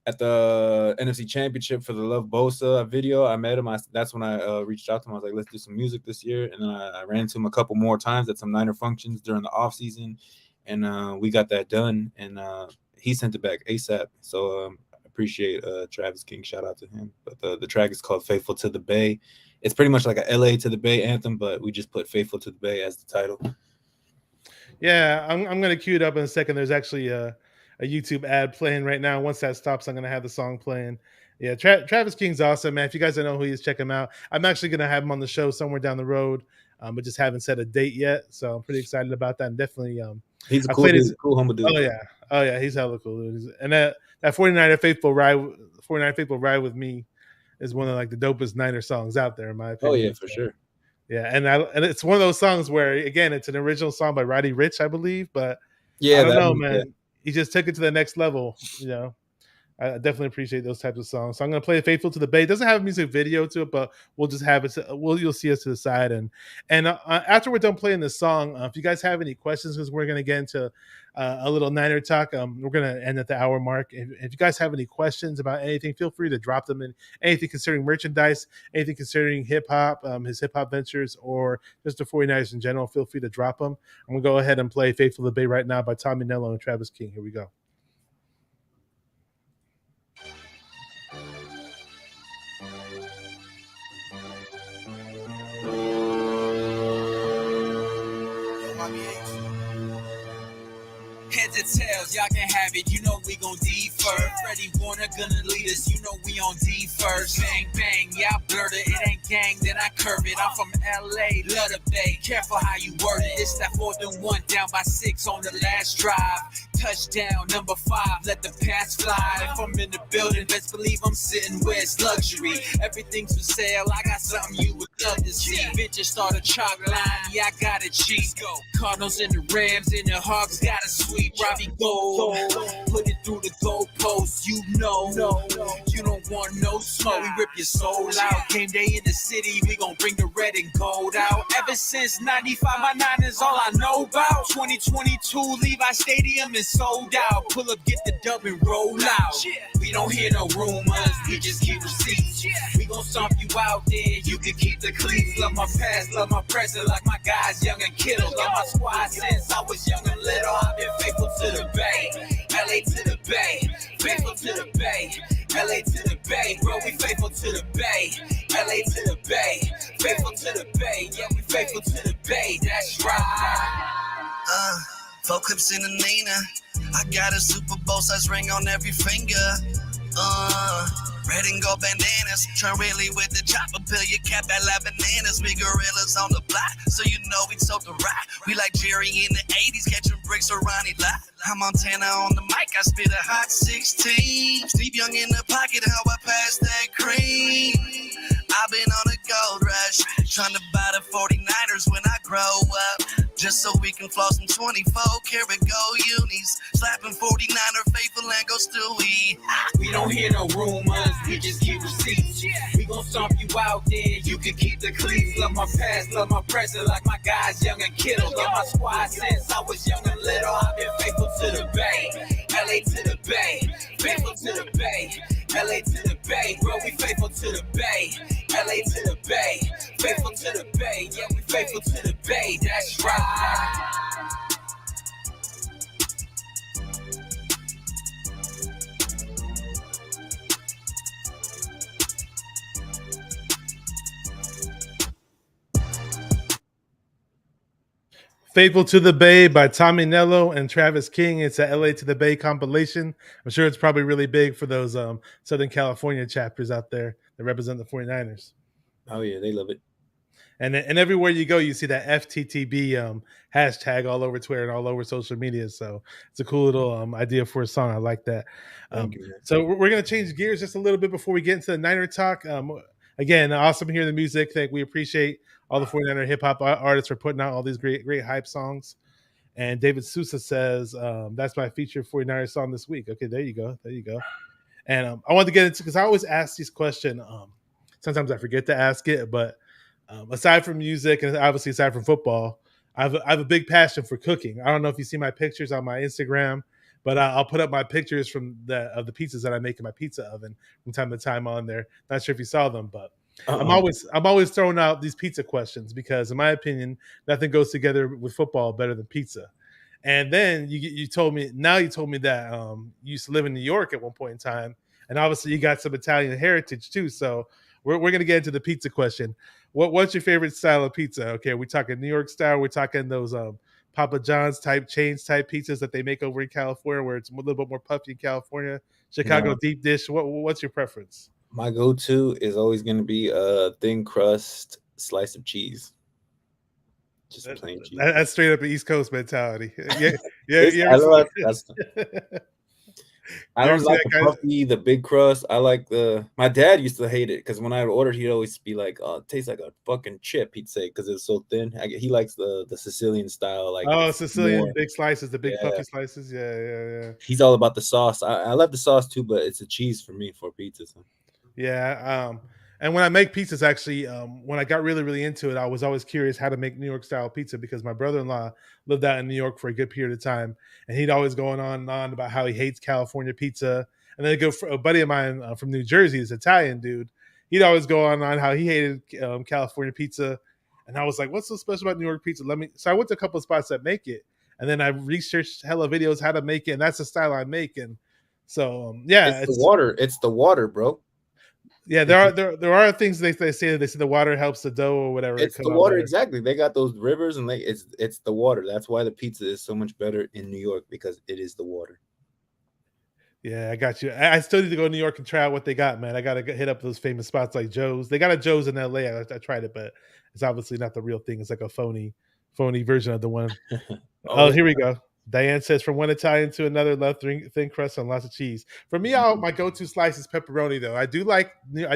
E: at the NFC Championship for the Love Bosa video. I met him. That's when I reached out to him. I was like, let's do some music this year, and then I ran into him a couple more times at some Niner functions during the off season, and we got that done, and he sent it back ASAP. So appreciate Travis King. Shout out to him. But the track is called Faithful to the Bay. It's pretty much like a LA to the Bay anthem, but we just put Faithful to the Bay as the title.
D: Yeah, I'm going to cue it up in a second. There's actually a YouTube ad playing right now. Once that stops, I'm going to have the song playing. Yeah, Travis King's awesome, man. If you guys don't know who he is, check him out. I'm actually going to have him on the show somewhere down the road, but just haven't set a date yet. So I'm pretty excited about that. And definitely,
E: he's a cool humble dude.
D: Oh yeah, he's hella cool. And that 49er Faithful ride with me is one of like the dopest Niner songs out there, in my opinion.
E: Oh yeah, for sure.
D: Yeah, and it's one of those songs where, again, it's an original song by Roddy Ricch, I believe, but
E: yeah,
D: I don't know, man. Yeah. He just took it to the next level. I definitely appreciate those types of songs. So I'm going to play Faithful to the Bay. It doesn't have a music video to it, but we'll just have it. You'll see us to the side. And after we're done playing this song, if you guys have any questions, because we're going to get into a little Niner talk, we're going to end at the hour mark. If you guys have any questions about anything, feel free to drop them in. Anything concerning merchandise, anything concerning hip-hop, his hip-hop ventures, or just the 49ers in general, feel free to drop them. I'm going to go ahead and play Faithful to the Bay right now by Tommy Nello and Travis King. Here we go.
C: Heads or tails, y'all can have it, you know we gon' defer. Freddie Warner gonna lead us, you know we on D first. Bang, bang, y'all blurred it, it ain't gang, then I curve it. I'm from LA, love the Bay, careful how you word it. It's that 4th and 1, down by 6 on the last drive.
G: touchdown, number 5, let the pass fly. If I'm in the building, best believe I'm sitting where it's luxury. Everything's for sale, I got something you would love to see. Bitches start a chalk line, yeah, I got it cheap. Cardinals and the Rams and the Hawks got a sweep. Robbie Gold, put it through the goalpost, you know. You don't want no smoke, we rip your soul out. Game day in the city, we gon' bring the red and gold out. Ever since 95, my 9 is all I know about. 2022, Levi Stadium is sold out. Pull up, get the dub and roll out. We don't hear no rumors, we just keep receipts. We gon' stomp you out there, you can keep the cleats. Love my past, love my present, like my guys, young and kiddo. Love my squad since I was young and little. I've been faithful to the Bay, LA to the Bay, faithful to the Bay, LA to the Bay, bro, we faithful to the Bay, LA to the Bay, faithful to the Bay, yeah, we faithful to the Bay, that's right.
C: 4 clips in a Nina. I got a Super Bowl size ring on every finger. Red and gold bandanas, turn really with the chopper, peel your cap at like bananas. Big gorillas on the block, so you know we told the rock. We like Jerry in the 80s, catching bricks or Ronnie Lott. I'm Montana on the mic, I spit a hot 16. Steve Young in the pocket, how I pass that cream. I've been on a gold rush, trying to buy the 49ers when I grow up. Just so we can floss some 24-karat gold unis. Slapping 49er faithful and go Stewie.
G: We don't hear no rumors, we just keep receipts. We gon' stomp you out there, you can keep the cleats. Love my past, love my present, like my guys, young and kiddo. Love my squad since I was young and little. I've been faithful to the Bay, LA to the Bay, faithful to the Bay, LA to the Bay, bro, we faithful to the Bay, LA to the Bay, faithful to the Bay, yeah, we faithful to the Bay, that's right.
D: Faithful to the Bay by Tommy Nello and Travis King. It's a LA to the Bay compilation. I'm sure it's probably really big for those Southern California chapters out there that represent the 49ers.
E: Oh, yeah, they love it.
D: And everywhere you go, you see that FTTB hashtag all over Twitter and all over social media. So it's a cool little idea for a song. I like that.
E: Thank you, man.
D: So we're going to change gears just a little bit before we get into the Niner talk. Again, awesome hearing the music. We appreciate all the 49er hip hop artists for putting out all these great hype songs. And David Sousa says, that's my featured 49er song this week. Okay, there you go. And I wanted to get into, because I always ask this question. Sometimes I forget to ask it, but aside from music and obviously aside from football, I have a big passion for cooking. I don't know if you see my pictures on my Instagram, but I'll put up my pictures of the pizzas that I make in my pizza oven from time to time on there. Not sure if you saw them, but I'm always throwing out these pizza questions because, in my opinion, nothing goes together with football better than pizza. And then you told me that you used to live in New York at one point in time, and obviously you got some Italian heritage too. So we're going to get into the pizza question. What's your favorite style of pizza? Okay, we're talking New York style. We're talking those Papa John's type chains type pizzas that they make over in California, where it's a little bit more puffy in California. Chicago deep dish. What's your preference?
E: My go-to is always going to be a thin crust slice of cheese. Just plain cheese.
D: That's straight up an East Coast mentality. Yeah.
E: I don't like the puffy, the big crust. I like my dad used to hate it because when I ordered, he'd always be like, "Oh, it tastes like a fucking chip." He'd say because it's so thin. He likes the Sicilian style, like
D: Sicilian big slices, the big puffy slices. Yeah.
E: He's all about the sauce. I love the sauce too, but it's a cheese for me for pizza. So.
D: Yeah. And when I make pizzas, actually, when I got really, really into it, I was always curious how to make New York style pizza because my brother-in-law lived out in New York for a good period of time. And he'd always going on and on about how he hates California pizza. And then a buddy of mine from New Jersey, this Italian dude, he'd always go on how he hated California pizza. And I was like, what's so special about New York pizza? So I went to a couple of spots that make it. And then I researched hella videos how to make it. And that's the style I make. And so,
E: it's the water. It's the water, bro.
D: Yeah, there are things they say the water helps the dough or whatever.
E: It's the water, exactly. They got those rivers and it's the water. That's why the pizza is so much better in New York because it is the water.
D: Yeah, I got you. I still need to go to New York and try out what they got, man. I got to hit up those famous spots like Joe's. They got a Joe's in LA. I tried it, but it's obviously not the real thing. It's like a phony version of the one. Here we go. Diane says, from one Italian to another, love thin crust and lots of cheese. For me, my go-to slice is pepperoni, though. I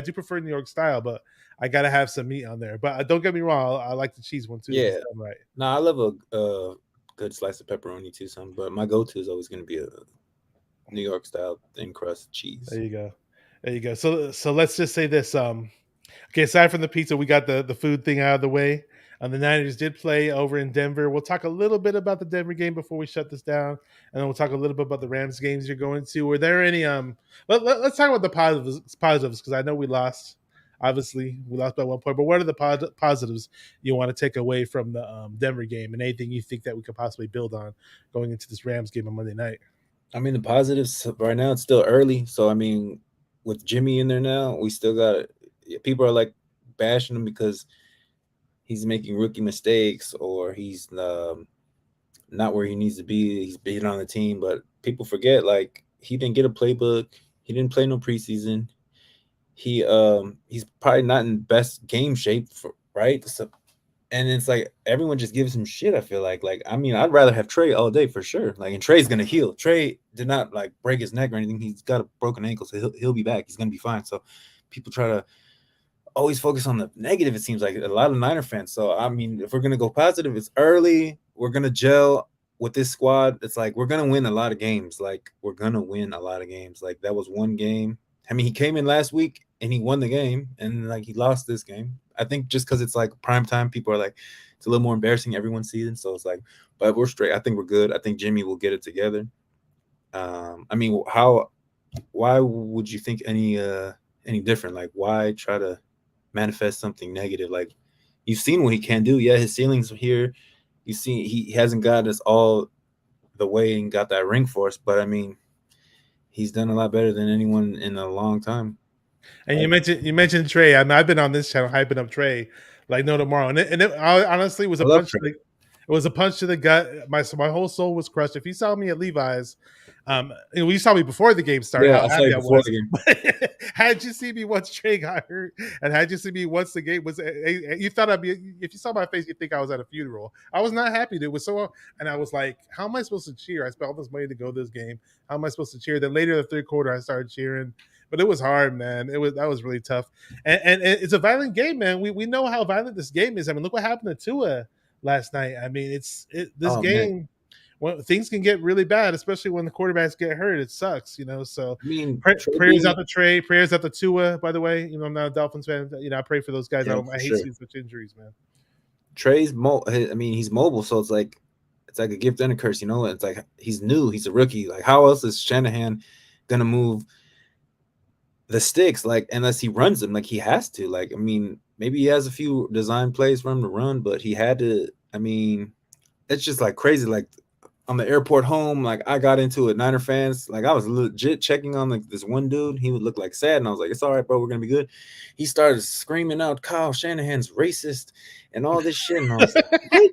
D: do prefer New York style, but I gotta have some meat on there. But don't get me wrong, I like the cheese one too if it's
E: Yeah.
D: done right.
E: No, I love a good slice of pepperoni too, some. But my go-to is always going to be a New York style thin crust cheese.
D: There you go. There you go. So let's just say this. Okay, aside from the pizza, we got the food thing out of the way. The Niners did play over in Denver. We'll talk a little bit about the Denver game before we shut this down, and then we'll talk a little bit about the Rams games you're going to. Were there any let's talk about the positives because I know we lost. Obviously, we lost by 1 point. But what are the positives you want to take away from the Denver game, and anything you think that we could possibly build on going into this Rams game on Monday night?
E: I mean, the positives right now, it's still early. So, I mean, with Jimmy in there now, we still got people are like bashing him because he's making rookie mistakes or he's not where he needs to be. He's being on the team, but people forget like he didn't get a playbook. He didn't play no preseason. He's probably not in best game shape, right? So, and it's like everyone just gives him shit. I feel like I mean, I'd rather have Trey all day for sure. Like, and Trey's gonna heal. Trey did not like break his neck or anything. He's got a broken ankle, so he'll be back. He's gonna be fine. So people try to always focus on the negative. It seems like a lot of Niner fans. So I mean, if we're gonna go positive, it's early. We're gonna gel with this squad. It's like we're gonna win a lot of games. Like we're gonna win a lot of games. Like that was one game. I mean, he came in last week and he won the game, and like he lost this game. I think just because it's like prime time, people are like, it's a little more embarrassing everyone's season. So it's like, but we're straight. I think we're good. I think Jimmy will get it together. I mean, why would you think any different? Like, why try to manifest something negative? Like, you've seen what he can do. Yeah, his ceilings are here. You see, he hasn't got us all the way and got that ring for us. But I mean, he's done a lot better than anyone in a long time.
D: And you mentioned Trey. I mean, I've been on this channel hyping up Trey like no tomorrow, and it honestly was a punch. It was a punch to the gut. My whole soul was crushed. If you saw me at Levi's, you saw me before the game started.
E: Yeah,
D: how
E: I saw
D: happy
E: you
D: I
E: before
D: was.
E: the game.
D: Had you seen me once Trey got hurt, and had you seen me once the game was, you thought I'd be. If you saw my face, you'd think I was at a funeral. I was not happy. It was so, and I was like, "How am I supposed to cheer? I spent all this money to go to this game. How am I supposed to cheer?" Then later in the third quarter, I started cheering. But it was hard, man. That was really tough, and it's a violent game, man. We know how violent this game is. I mean, look what happened to Tua last night. I mean, this game. Well, things can get really bad, especially when the quarterbacks get hurt. It sucks, you know. So,
E: I mean,
D: prayers out to Trey, prayers out to Tua. By the way, you know, I'm not a Dolphins fan. You know, I pray for those guys.
E: Yeah,
D: I hate seeing such injuries, man.
E: Trey's I mean, he's mobile, so it's like a gift and a curse, you know. It's like he's new, he's a rookie. Like, how else is Shanahan gonna move the sticks? Like, unless he runs them, like he has to. Like, I mean, maybe he has a few design plays for him to run, but he had to. I mean, it's just like crazy. Like on the airport home, like I got into it. Niner fans, like I was legit checking on like this one dude. He would look like sad, and I was like, "It's all right, bro. We're gonna be good." He started screaming out, "Kyle Shanahan's racist," and all this shit, and I was like, "What?"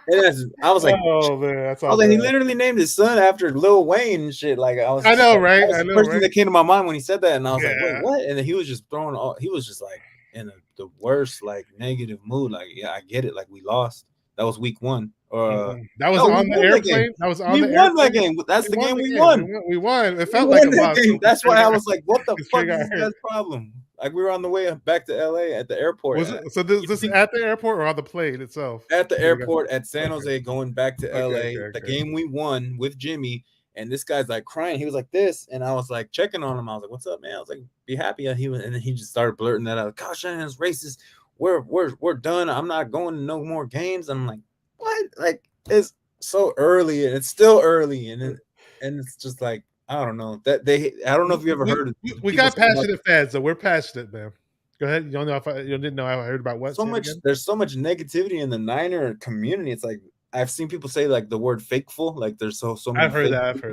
E: And I was like,
D: "Oh man, that's all."
E: I was like, he literally named his son after Lil Wayne and shit. Like
D: I know, right?
E: That was the first thing that came to my mind when he said that, and I was like, "Wait, what?" And then he was just throwing all. He was just like in the worst, like negative mood. Like, yeah, I get it. Like we lost. That was week 1.
D: That was on the airplane. That was on the airplane.
E: We won that game. That's the game we won.
D: We won. It felt like a loss.
E: That's why I was like, "What the fuck is this guy's problem?" Like we were on the way back to LA at the airport.
D: So this is at the airport or on the plane itself?
E: At the airport at San Jose, going back to LA. The game we won with Jimmy, and this guy's like crying. He was like this, and I was like checking on him. I was like, "What's up, man?" I was like, "Be happy." And then he just started blurting that out. "Gosh, Shanahan's racist. We're done. I'm not going to no more games." And I'm like, "What?" Like it's so early, and it's still early, and it's just like I don't know that I don't know if you ever heard.
D: We got passionate fans, so we're passionate, man. Go ahead. You don't know if you didn't know I heard about what?
E: So much. There's so much negativity in the Niner community. It's like I've seen people say like the word "fakeful." Like there's so many.
D: I've heard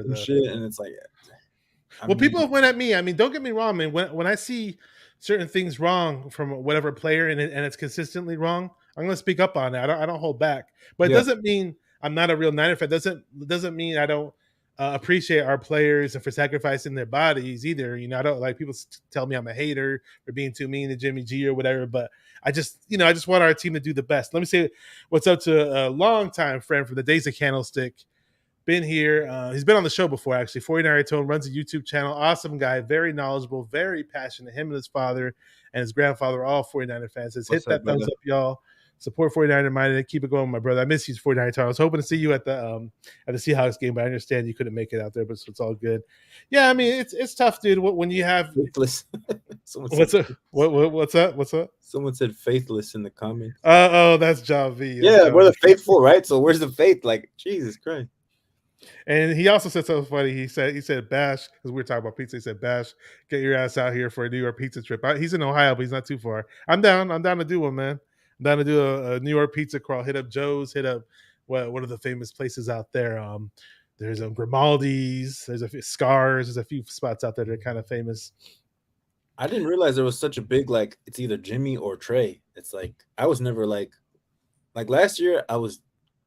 D: that
E: shit, and it's like.
D: People have went at me. I mean, don't get me wrong, man. When I see certain things wrong from whatever player and it's consistently wrong, I'm going to speak up on it. I don't hold back. But it doesn't mean I'm not a real Niner fan. Doesn't mean I don't appreciate our players and for sacrificing their bodies either. You know, I don't like people tell me I'm a hater for being too mean to Jimmy G or whatever. But I just want our team to do the best. Let me say what's up to a longtime friend from the days of Candlestick. been here. He's been on the show before, actually. 49er Tone runs a YouTube channel. Awesome guy, very knowledgeable, very passionate. Him and his father and his grandfather are all 49er fans. Says,
E: What's
D: hit
E: up,
D: that thumbs
E: brother?
D: up, y'all. Support 49er minded. Keep it going, my brother. I miss you, 49er Tone. I was hoping to see you at the Seahawks game, but I understand you couldn't make it out there, but it's all good. Yeah, I mean, it's tough, dude. When you have
E: Faithless. Someone said
D: what's up? What's up? What's up?
E: someone said faithless in the comments.
D: Oh, that's Javi.
E: Yeah, we're the faithful, right? So where's the faith? Like, Jesus Christ.
D: And he also said something funny. He said Bash, because we were talking about pizza. He said, Bash, get your ass out here for a New York pizza trip. He's in Ohio, but he's not too far. I'm down. I'm down to do one, man. I'm down to do a New York pizza crawl. Hit up Joe's. Hit up what are the famous places out there? There's Grimaldi's. There's a few Scars. There's a few spots out there that are kind of famous.
E: I didn't realize there was such a big, like, it's either Jimmy or Trey. It's like I was never like last year I was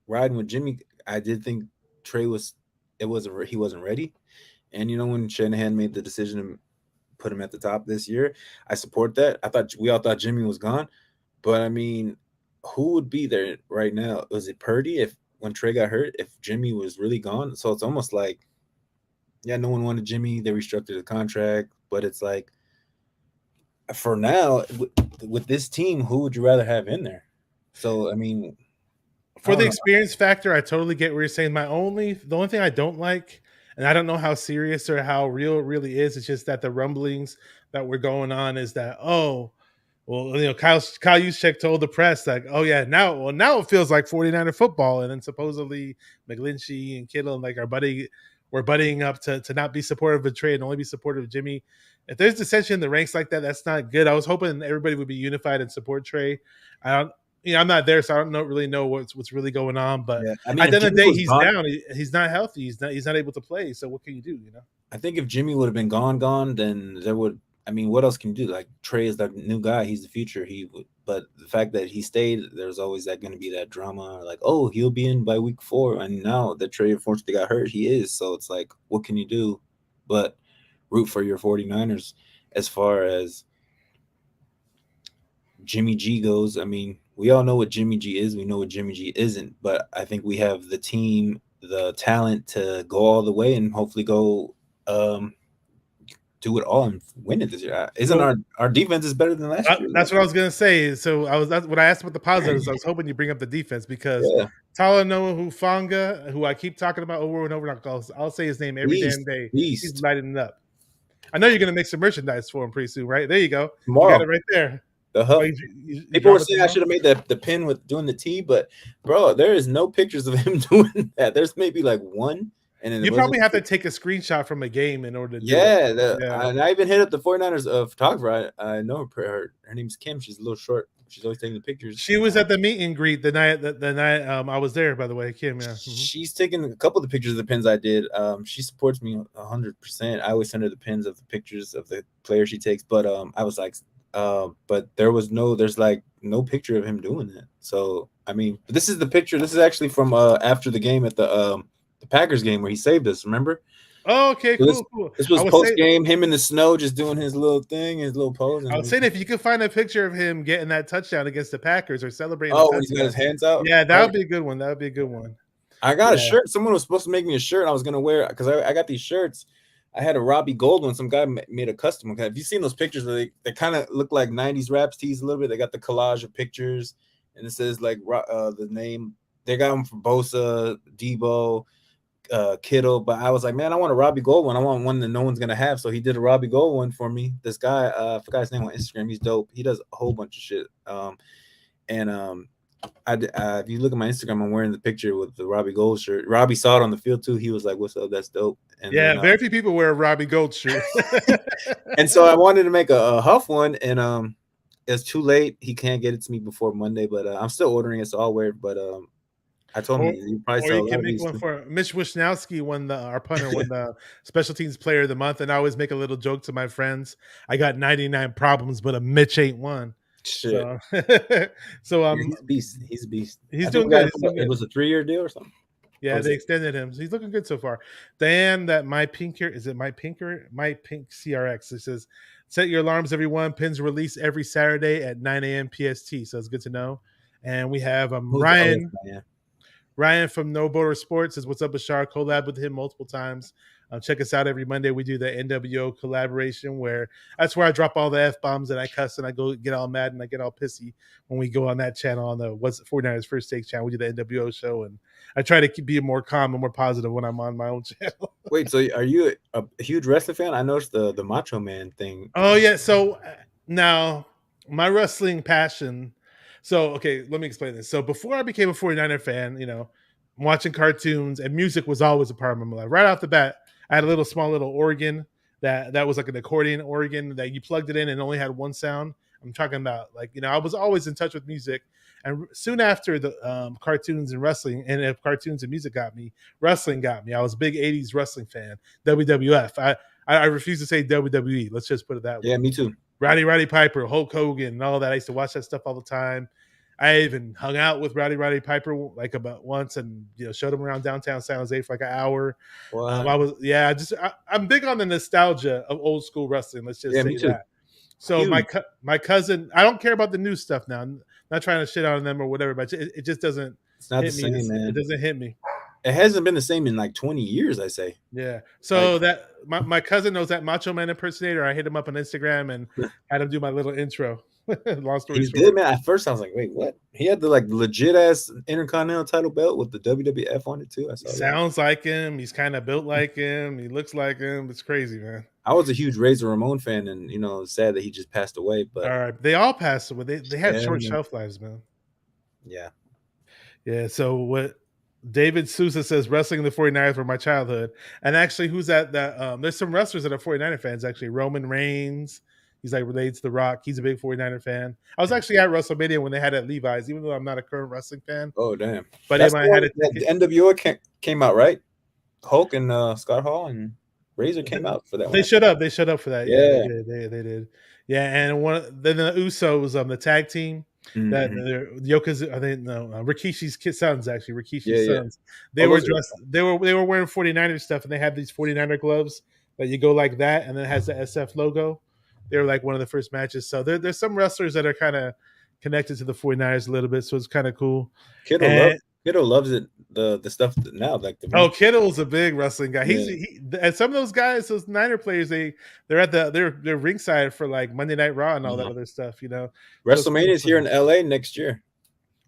E: riding with Jimmy. I did think Trey he wasn't ready. And when Shanahan made the decision to put him at the top this year, I support that. We all thought Jimmy was gone. But I mean, who would be there right now? Was it Purdy when Trey got hurt, if Jimmy was really gone? So it's almost like, yeah, no one wanted Jimmy. They restructured the contract, but it's like, for now, with this team, who would you rather have in there? So, I mean,
D: for the experience factor, I totally get what you're saying. The only thing I don't like, and I don't know how serious or how real it really is, it's just that the rumblings that were going on is that, Kyle Juszczyk told the press, like, oh yeah, now it feels like 49er football, and then supposedly McGlinchey and Kittle and like we're buddying up to not be supportive of Trey and only be supportive of Jimmy. If there's dissension in the ranks like that, that's not good. I was hoping everybody would be unified and support Trey. I'm not there, so I don't really know what's really going on. But
E: yeah, I mean,
D: at the end of the day, he's
E: gone,
D: down. He's not healthy. He's not able to play. So what can you do?
E: I think if Jimmy would have been gone, then there would. I mean, what else can you do? Like, Trey is that new guy. He's the future. But the fact that he stayed, there's always going to be that drama. Like, oh, he'll be in by week 4, and now that Trey unfortunately got hurt, he is. So it's like, what can you do? But root for your 49ers as far as Jimmy G goes. I mean, we all know what Jimmy G is. We know what Jimmy G isn't. But I think we have the team, the talent to go all the way and hopefully go do it all and win it this year. Isn't our defense is better than last year?
D: That's what I was gonna say. So that's what I asked about the positives. I was hoping you bring up the defense because Talanoa Hufanga, who I keep talking about over and over, I'll say his name every damn day. He's lighting it up. I know you're gonna make some merchandise for him pretty soon, right? There you go.
E: Tomorrow.
D: You got it right there.
E: The hub. People were saying I should have made the pin with doing the T, but bro, there is no pictures of him doing that. There's maybe like one. And
D: you probably have to take a screenshot from a game in order to
E: do it. And I even hit up the 49ers photographer. I know her name's Kim. She's a little short. She's always taking the pictures.
D: She was at the meet and greet the night I was there, by the way, Kim. Yeah.
E: She's taking a couple of the pictures of the pins I did. She supports me 100%. I always send her the pins of the pictures of the players she takes. But I was like, but there's no picture of him doing that. So I mean, this is the picture. This is actually from after the game at the Packers game where he saved us. Remember?
D: Oh, okay,
E: so
D: cool.
E: This was post game, him in the snow, just doing his little thing, his little pose.
D: I was saying if you could find a picture of him getting that touchdown against the Packers or celebrating.
E: Oh, when he's got his hands out.
D: Yeah, that would be a good one. That would be a good one.
E: I got a shirt. Someone was supposed to make me a shirt. I was gonna wear because I got these shirts. I had a Robbie Gold one. Some guy made a custom one. Have you seen those pictures where they kind of look like 90s Raps tees a little bit? They got the collage of pictures, and it says like the name. They got them for Bosa, Debo, Kittle. But I was like, man, I want a Robbie Gold one. I want one that no one's gonna have. So he did a Robbie Gold one for me. This guy, I forgot his name on Instagram. He's dope. He does a whole bunch of shit. If you look at my Instagram, I'm wearing the picture with the Robbie Gold shirt. Robbie saw it on the field too. He was like, "What's up? That's dope." And
D: then, very few people wear a Robbie Gold shirt.
E: And so I wanted to make a Huff one, and it's too late. He can't get it to me before Monday, but I'm still ordering it, so I'll wear it. But I told him you probably
D: or you can make one for Mitch Wishnowsky. Our punter won the Special Teams Player of the Month, and I always make a little joke to my friends. I got 99 problems, but a Mitch ain't one.
E: Shit.
D: So
E: he's a beast. He's a beast.
D: He's doing good.
E: It was a 3-year deal or something.
D: Yeah, they extended him. So he's looking good so far. Diane, that My Pink CRX. It says, set your alarms, everyone. Pins release every Saturday at 9 a.m. PST. So it's good to know. And we have Ryan. Ryan from No Border Sports says, "What's up, Bashar?" Collab with him multiple times. Check us out every Monday. We do the NWO collaboration where that's where I drop all the F bombs and I cuss and I go get all mad and I get all pissy when we go on that channel on the What's 49ers First Take channel. We do the NWO show and I try to be more calm and more positive when I'm on my own channel.
E: Wait, so are you a huge wrestling fan? I noticed the Macho Man thing.
D: Oh yeah. So now my wrestling passion. So okay, let me explain this. So before I became a 49er fan, I'm watching cartoons and music was always a part of my life. Right off the bat, I had a small little organ that was like an accordion organ that you plugged it in and only had one sound. I'm talking about I was always in touch with music. And soon after the cartoons and wrestling, and if cartoons and music got me, wrestling got me. I was a big 80s wrestling fan, WWF. I refuse to say WWE. Let's just put it that way.
E: Yeah, me too.
D: Roddy Piper, Hulk Hogan, and all that. I used to watch that stuff all the time. I even hung out with Roddy Piper like about once, and showed him around downtown San Jose for like an hour. I'm big on the nostalgia of old school wrestling. Let's just say that. So my cousin, I don't care about the new stuff now. I'm not trying to shit on them or whatever, but it just doesn't.
E: It's not the same, man.
D: It doesn't hit me.
E: It hasn't been the same in like 20 years, I say.
D: Yeah. So that my cousin knows that Macho Man impersonator. I hit him up on Instagram and had him do my little intro. Long story
E: He's
D: short.
E: good, man. At first, I was like, wait, what? He had the legit ass Intercontinental title belt with the WWF on it too. I saw
D: Sounds like him. He's kind of built like him. He looks like him. It's crazy, man.
E: I was a huge Razor Ramon fan, and it's sad that he just passed away. But
D: all right, they all passed away. They had short shelf lives, man.
E: Yeah.
D: Yeah. So what David Sousa says, wrestling in the 49ers were my childhood. And actually, who's that? There's some wrestlers that are 49er fans, actually. Roman Reigns. He's related to The Rock. He's a big 49er fan. I was actually at WrestleMania when they had at Levi's, even though I'm not a current wrestling fan.
E: Oh, damn.
D: But
E: That's
D: I had a
E: the NWO came out, right? Hulk and Scott Hall and Razor came out for that.
D: They showed up. They showed up for that.
E: Yeah,
D: they did. Yeah, and then the Usos, the tag team. That Yokozuna, I think Rikishi's sons, actually Rikishi's sons. They were dressed. They were wearing 49er stuff, and they had these 49er gloves that you go like that, and then it has the SF logo. They were like one of the first matches. So there's some wrestlers that are kind of connected to the 49ers a little bit, so it's kind of cool.
E: Kittle loves it. The stuff now,
D: Kittle's a big wrestling guy. And some of those guys, those Niner players, they're at they're ringside for like Monday Night Raw and all that other stuff.
E: WrestleMania is here in LA next year.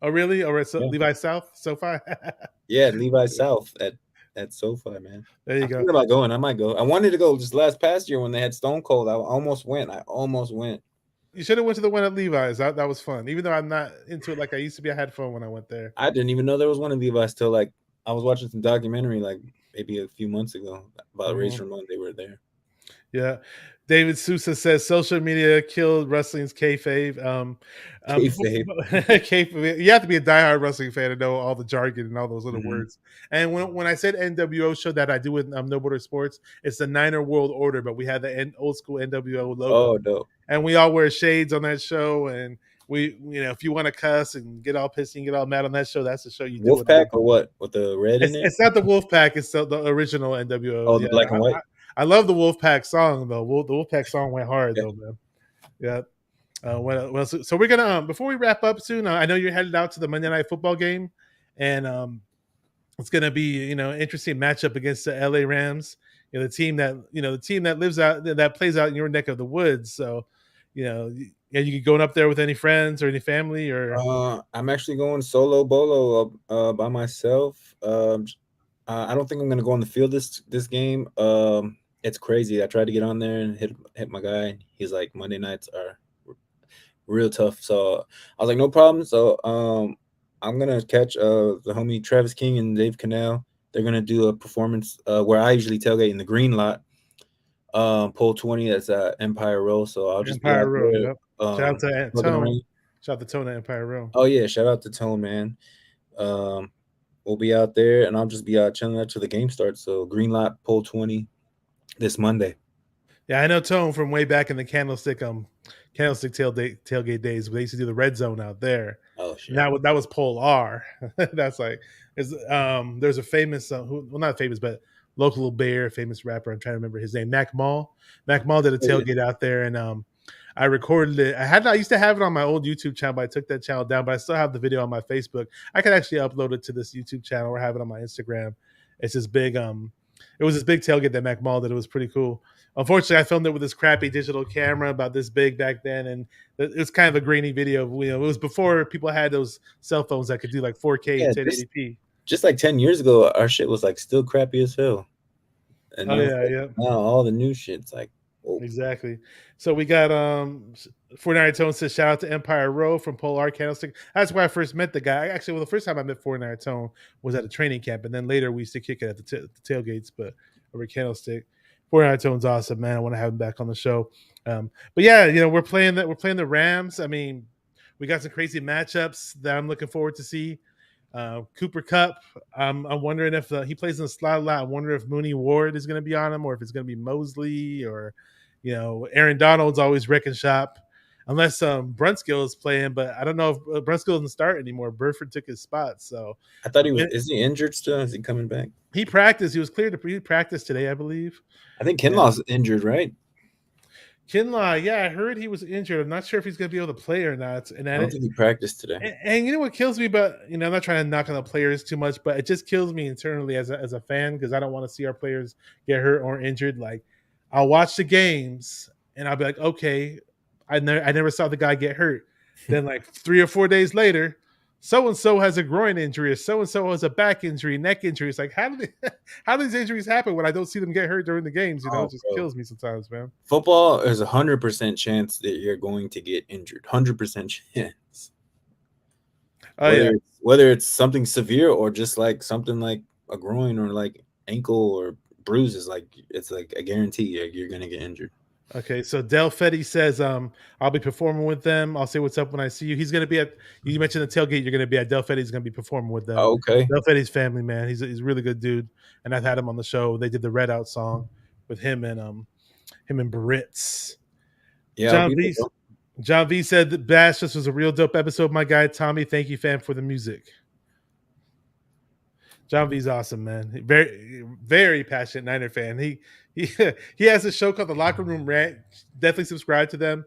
D: Oh really? All right, so Levi South, SoFi.
E: Yeah, Levi South at SoFi, man.
D: There you go.
E: I'm thinking about going. I might go. I wanted to go just past year when they had Stone Cold. I almost went.
D: You should have went to the one at Levi's. That was fun. Even though I'm not into it like I used to be, I had fun when I went there.
E: I didn't even know there was one at Levi's till I was watching some documentary maybe a few months ago about Razor Ramon. They were there.
D: Yeah. David Sousa says social media killed wrestling's kayfabe. Kayfabe. You have to be a diehard wrestling fan to know all the jargon and all those little words. And when I said NWO show that I do with No Border Sports, it's the Niner World Order, but we had the old school NWO logo.
E: Oh, dope.
D: And we all wear shades on that show. And we, if you want to cuss and get all pissy and get all mad on that show, that's the show you do.
E: Wolfpack or what? With the red in it?
D: It's not the Wolfpack. It's the original NWO.
E: Oh, the black and white.
D: I love the Wolfpack song though. The Wolfpack song went hard though, man. Yeah. So we're gonna before we wrap up soon. I know you're headed out to the Monday Night Football game, and it's gonna be an interesting matchup against the LA Rams. The team that lives out that plays out in your neck of the woods. So, you going up there with any friends or any family or?
E: I'm actually going solo bolo by myself. I don't think I'm gonna go on the field this game. It's crazy. I tried to get on there and hit my guy. He's like, Monday nights are real tough. So I was like, no problem. So I'm gonna catch the homie Travis King and Dave Cannell. They're gonna do a performance where I usually tailgate in the green lot. Pole 20, that's Empire Row. So I'll just
D: Empire Row. Yep. Shout out to
E: Tone.
D: Shout out to Tone at Empire Row.
E: Oh yeah, shout out to Tone, man. We'll be out there, and I'll just be chilling out till the game starts. So green lot, pole 20, this Monday.
D: Yeah, I know Tone from way back in the Candlestick tailgate days. They used to do the red zone out there.
E: Oh shit!
D: That was pole R. That's there's a famous not famous but local Bay Area famous rapper. I'm trying to remember his name. Mac Mall. Mac Mall did a tailgate out there, and I recorded it. I used to have it on my old YouTube channel, but I took that channel down. But I still have the video on my Facebook. I could actually upload it to this YouTube channel or have it on my Instagram. It's this big it was this big tailgate that Mac Mall did. It was pretty cool. Unfortunately, I filmed it with this crappy digital camera about this big back then, and it was kind of a grainy video. It was before people had those cell phones that could do like 4K
E: Yeah,
D: 1080p.
E: just like 10 years ago, our shit was like still crappy as hell. And
D: Oh
E: now,
D: yeah.
E: now all the new shit's like, whoa.
D: Exactly. So we got 49 Tone says shout out to Empire Row from Polar Candlestick. That's where I first met the guy. Actually, well, the first time I met 49 Tone was at a training camp, and then later we used to kick it at the tailgates, but over Candlestick. 49 Tone's awesome, man. I want to have him back on the show. But yeah, we're playing the Rams. I mean, we got some crazy matchups that I'm looking forward to see. Cooper Cup. I'm wondering if he plays in the slot a lot. I wonder if Mooney Ward is going to be on him, or if it's going to be Mosley, or Aaron Donald's always wrecking shop, unless Brunskill is playing. But I don't know if Brunskill doesn't start anymore. Burford took his spot, so
E: I thought he was. Is he injured still? Is he coming back?
D: He practiced. He was cleared to practice today, I believe.
E: I think Kinlaw's injured, right?
D: Kinlaw, yeah, I heard he was injured. I'm not sure if he's going to be able to play or not. And
E: I don't think he practiced today.
D: And you know what kills me? But I'm not trying to knock on the players too much, but it just kills me internally as a fan because I don't want to see our players get hurt or injured. Like, I'll watch the games and I'll be like, okay, I never saw the guy get hurt. Then like 3 or 4 days later, so and so has a groin injury, or so and so has a back injury, neck injury. It's like, how do these injuries happen when I don't see them get hurt during the games? It just kills me sometimes, man.
E: Football is 100% chance that you're going to get injured. 100% chance. Whether it's something severe or just like something like a groin or like ankle or bruises, like it's like a guarantee you're gonna get injured.
D: Okay, so Del Fetty says, I'll be performing with them. I'll say what's up when I see you. He's going to be you mentioned the tailgate, you're going to be at Del Fetty's going to be performing with them.
E: Oh, okay.
D: Del Fetty's family, man. He's a really good dude. And I've had him on the show. They did the Red Out song with him and Baritz.
E: Yeah.
D: John V said that Bash, this was a real dope episode, my guy. Tommy, thank you, fam, for the music. John V's awesome, man. Very, very passionate Niner fan. He has a show called The Locker Room Rant. Definitely subscribe to them.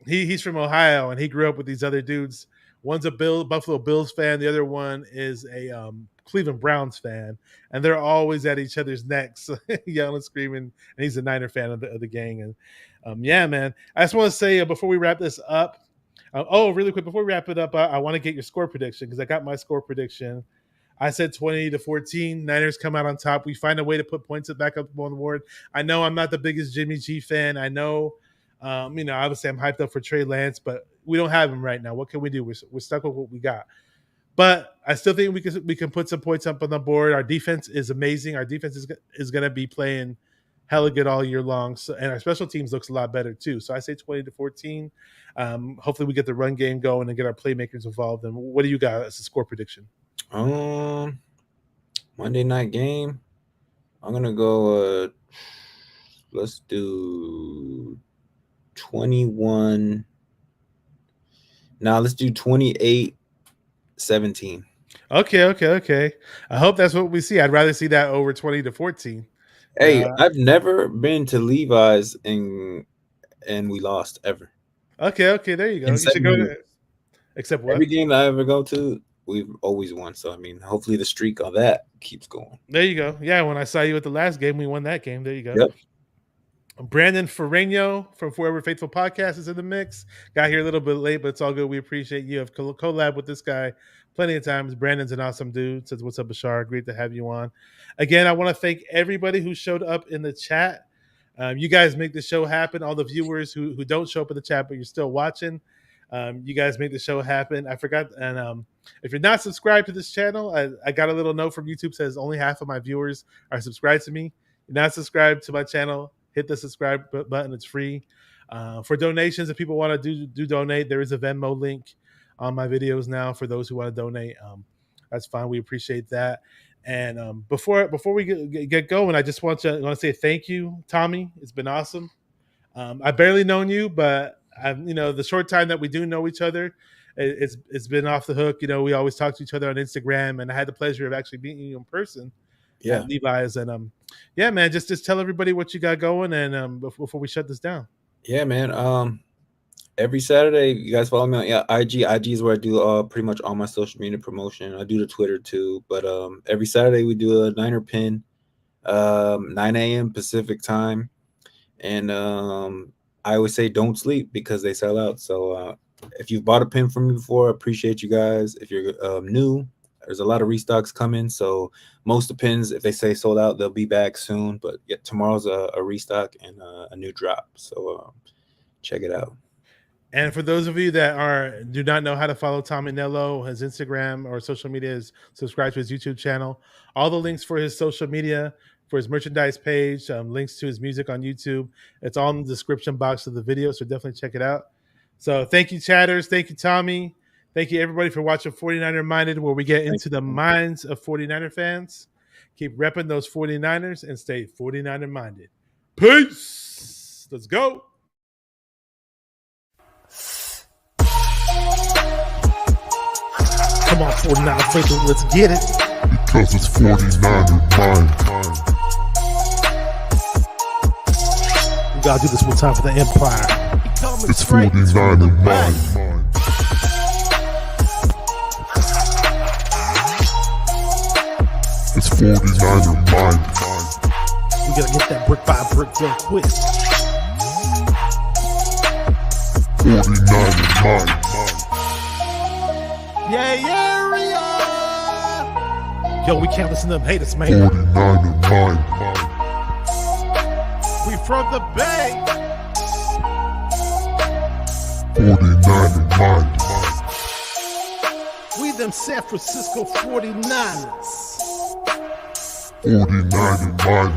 D: He's from Ohio and he grew up with these other dudes. One's a Buffalo Bills fan. The other one is a Cleveland Browns fan, and they're always at each other's necks, yelling, screaming. And he's a Niner fan of the gang. And yeah, man. I just want to say before we wrap this up. Really quick before we wrap it up, I want to get your score prediction because I got my score prediction. I said 20-14. Niners come out on top. We find a way to put points back up on the board. I know I'm not the biggest Jimmy G fan. I know, obviously I'm hyped up for Trey Lance, but we don't have him right now. What can we do? We're stuck with what we got. But I still think we can put some points up on the board. Our defense is amazing. Our defense is going to be playing hella good all year long. So, and our special teams looks a lot better too. So I say 20-14. Hopefully we get the run game going and get our playmakers involved. And what do you got as a score prediction?
E: Monday night game. I'm gonna go. Let's do 21. Now let's do 28-17.
D: Okay. I hope that's what we see. I'd rather see that over 20-14.
E: Hey, I've never been to Levi's and we lost ever.
D: Okay. There you go. You should go to, except what?
E: Every game that I ever go to, we've always won. So, I mean, hopefully the streak of that keeps going.
D: There you go. Yeah, when I saw you at the last game, we won that game. There you go.
E: Yep.
D: Brandon Ferreño from Forever Faithful Podcast is in the mix. Got here a little bit late, but it's all good. We appreciate you. Have collab with this guy plenty of times. Brandon's an awesome dude. Says, what's up, Bashar? Great to have you on. Again, I want to thank everybody who showed up in the chat. You guys make the show happen. All the viewers who don't show up in the chat, but you're still watching. You guys make the show happen. I forgot. And if you're not subscribed to this channel, I got a little note from YouTube says only half of my viewers are subscribed to me. You're not subscribed to my channel, hit the subscribe button. It's free. For donations, if people want to do donate, there is a Venmo link on my videos now for those who want to donate. That's fine. We appreciate that. And before we get going, I just want to say thank you, Tommy. It's been awesome. I've barely known you, but the short time that we do know each other, it's been off the hook. We always talk to each other on Instagram, and I had the pleasure of actually meeting you in person.
E: Yeah,
D: at Levi's, and yeah, man, just tell everybody what you got going, and before we shut this down.
E: Yeah, man. Every Saturday, you guys follow me on IG. IG is where I do pretty much all my social media promotion. I do the Twitter too, but every Saturday we do a Niner pin, 9 a.m. Pacific time, and I always say don't sleep because they sell out. So if you've bought a pin from me before, I appreciate you guys. If you're new, there's a lot of restocks coming. So most of the pins, if they say sold out, they'll be back soon. But yeah, tomorrow's a restock and a new drop. So check it out.
D: And for those of you that do not know how to follow Tommy Nello, his Instagram or social media is subscribe to his YouTube channel. All the links for his social media, for his merchandise page, links to his music on YouTube, it's all in the description box of the video, so definitely check it out. So thank you, chatters. Thank you, Tommy. Thank you, everybody, for watching 49er Minded, where we get into the minds of 49er fans. Keep repping those 49ers and stay 49er minded. Peace. Let's go. Come on, 49 faithful, let's get it.
H: Because it's 49er mind.
D: We gotta do this one time for the Empire.
H: It's 49er mind. It's 49er mind.
D: We gotta get that brick by brick real quick.
H: 49er mind.
D: Yeah. Yo, we can't listen to them haters, man.
H: 49er mind.
D: We from the Bay.
H: 49er mind.
D: We them San Francisco 49ers.
H: 49er mind.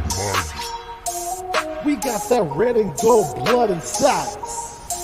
D: We got that red and gold blood inside.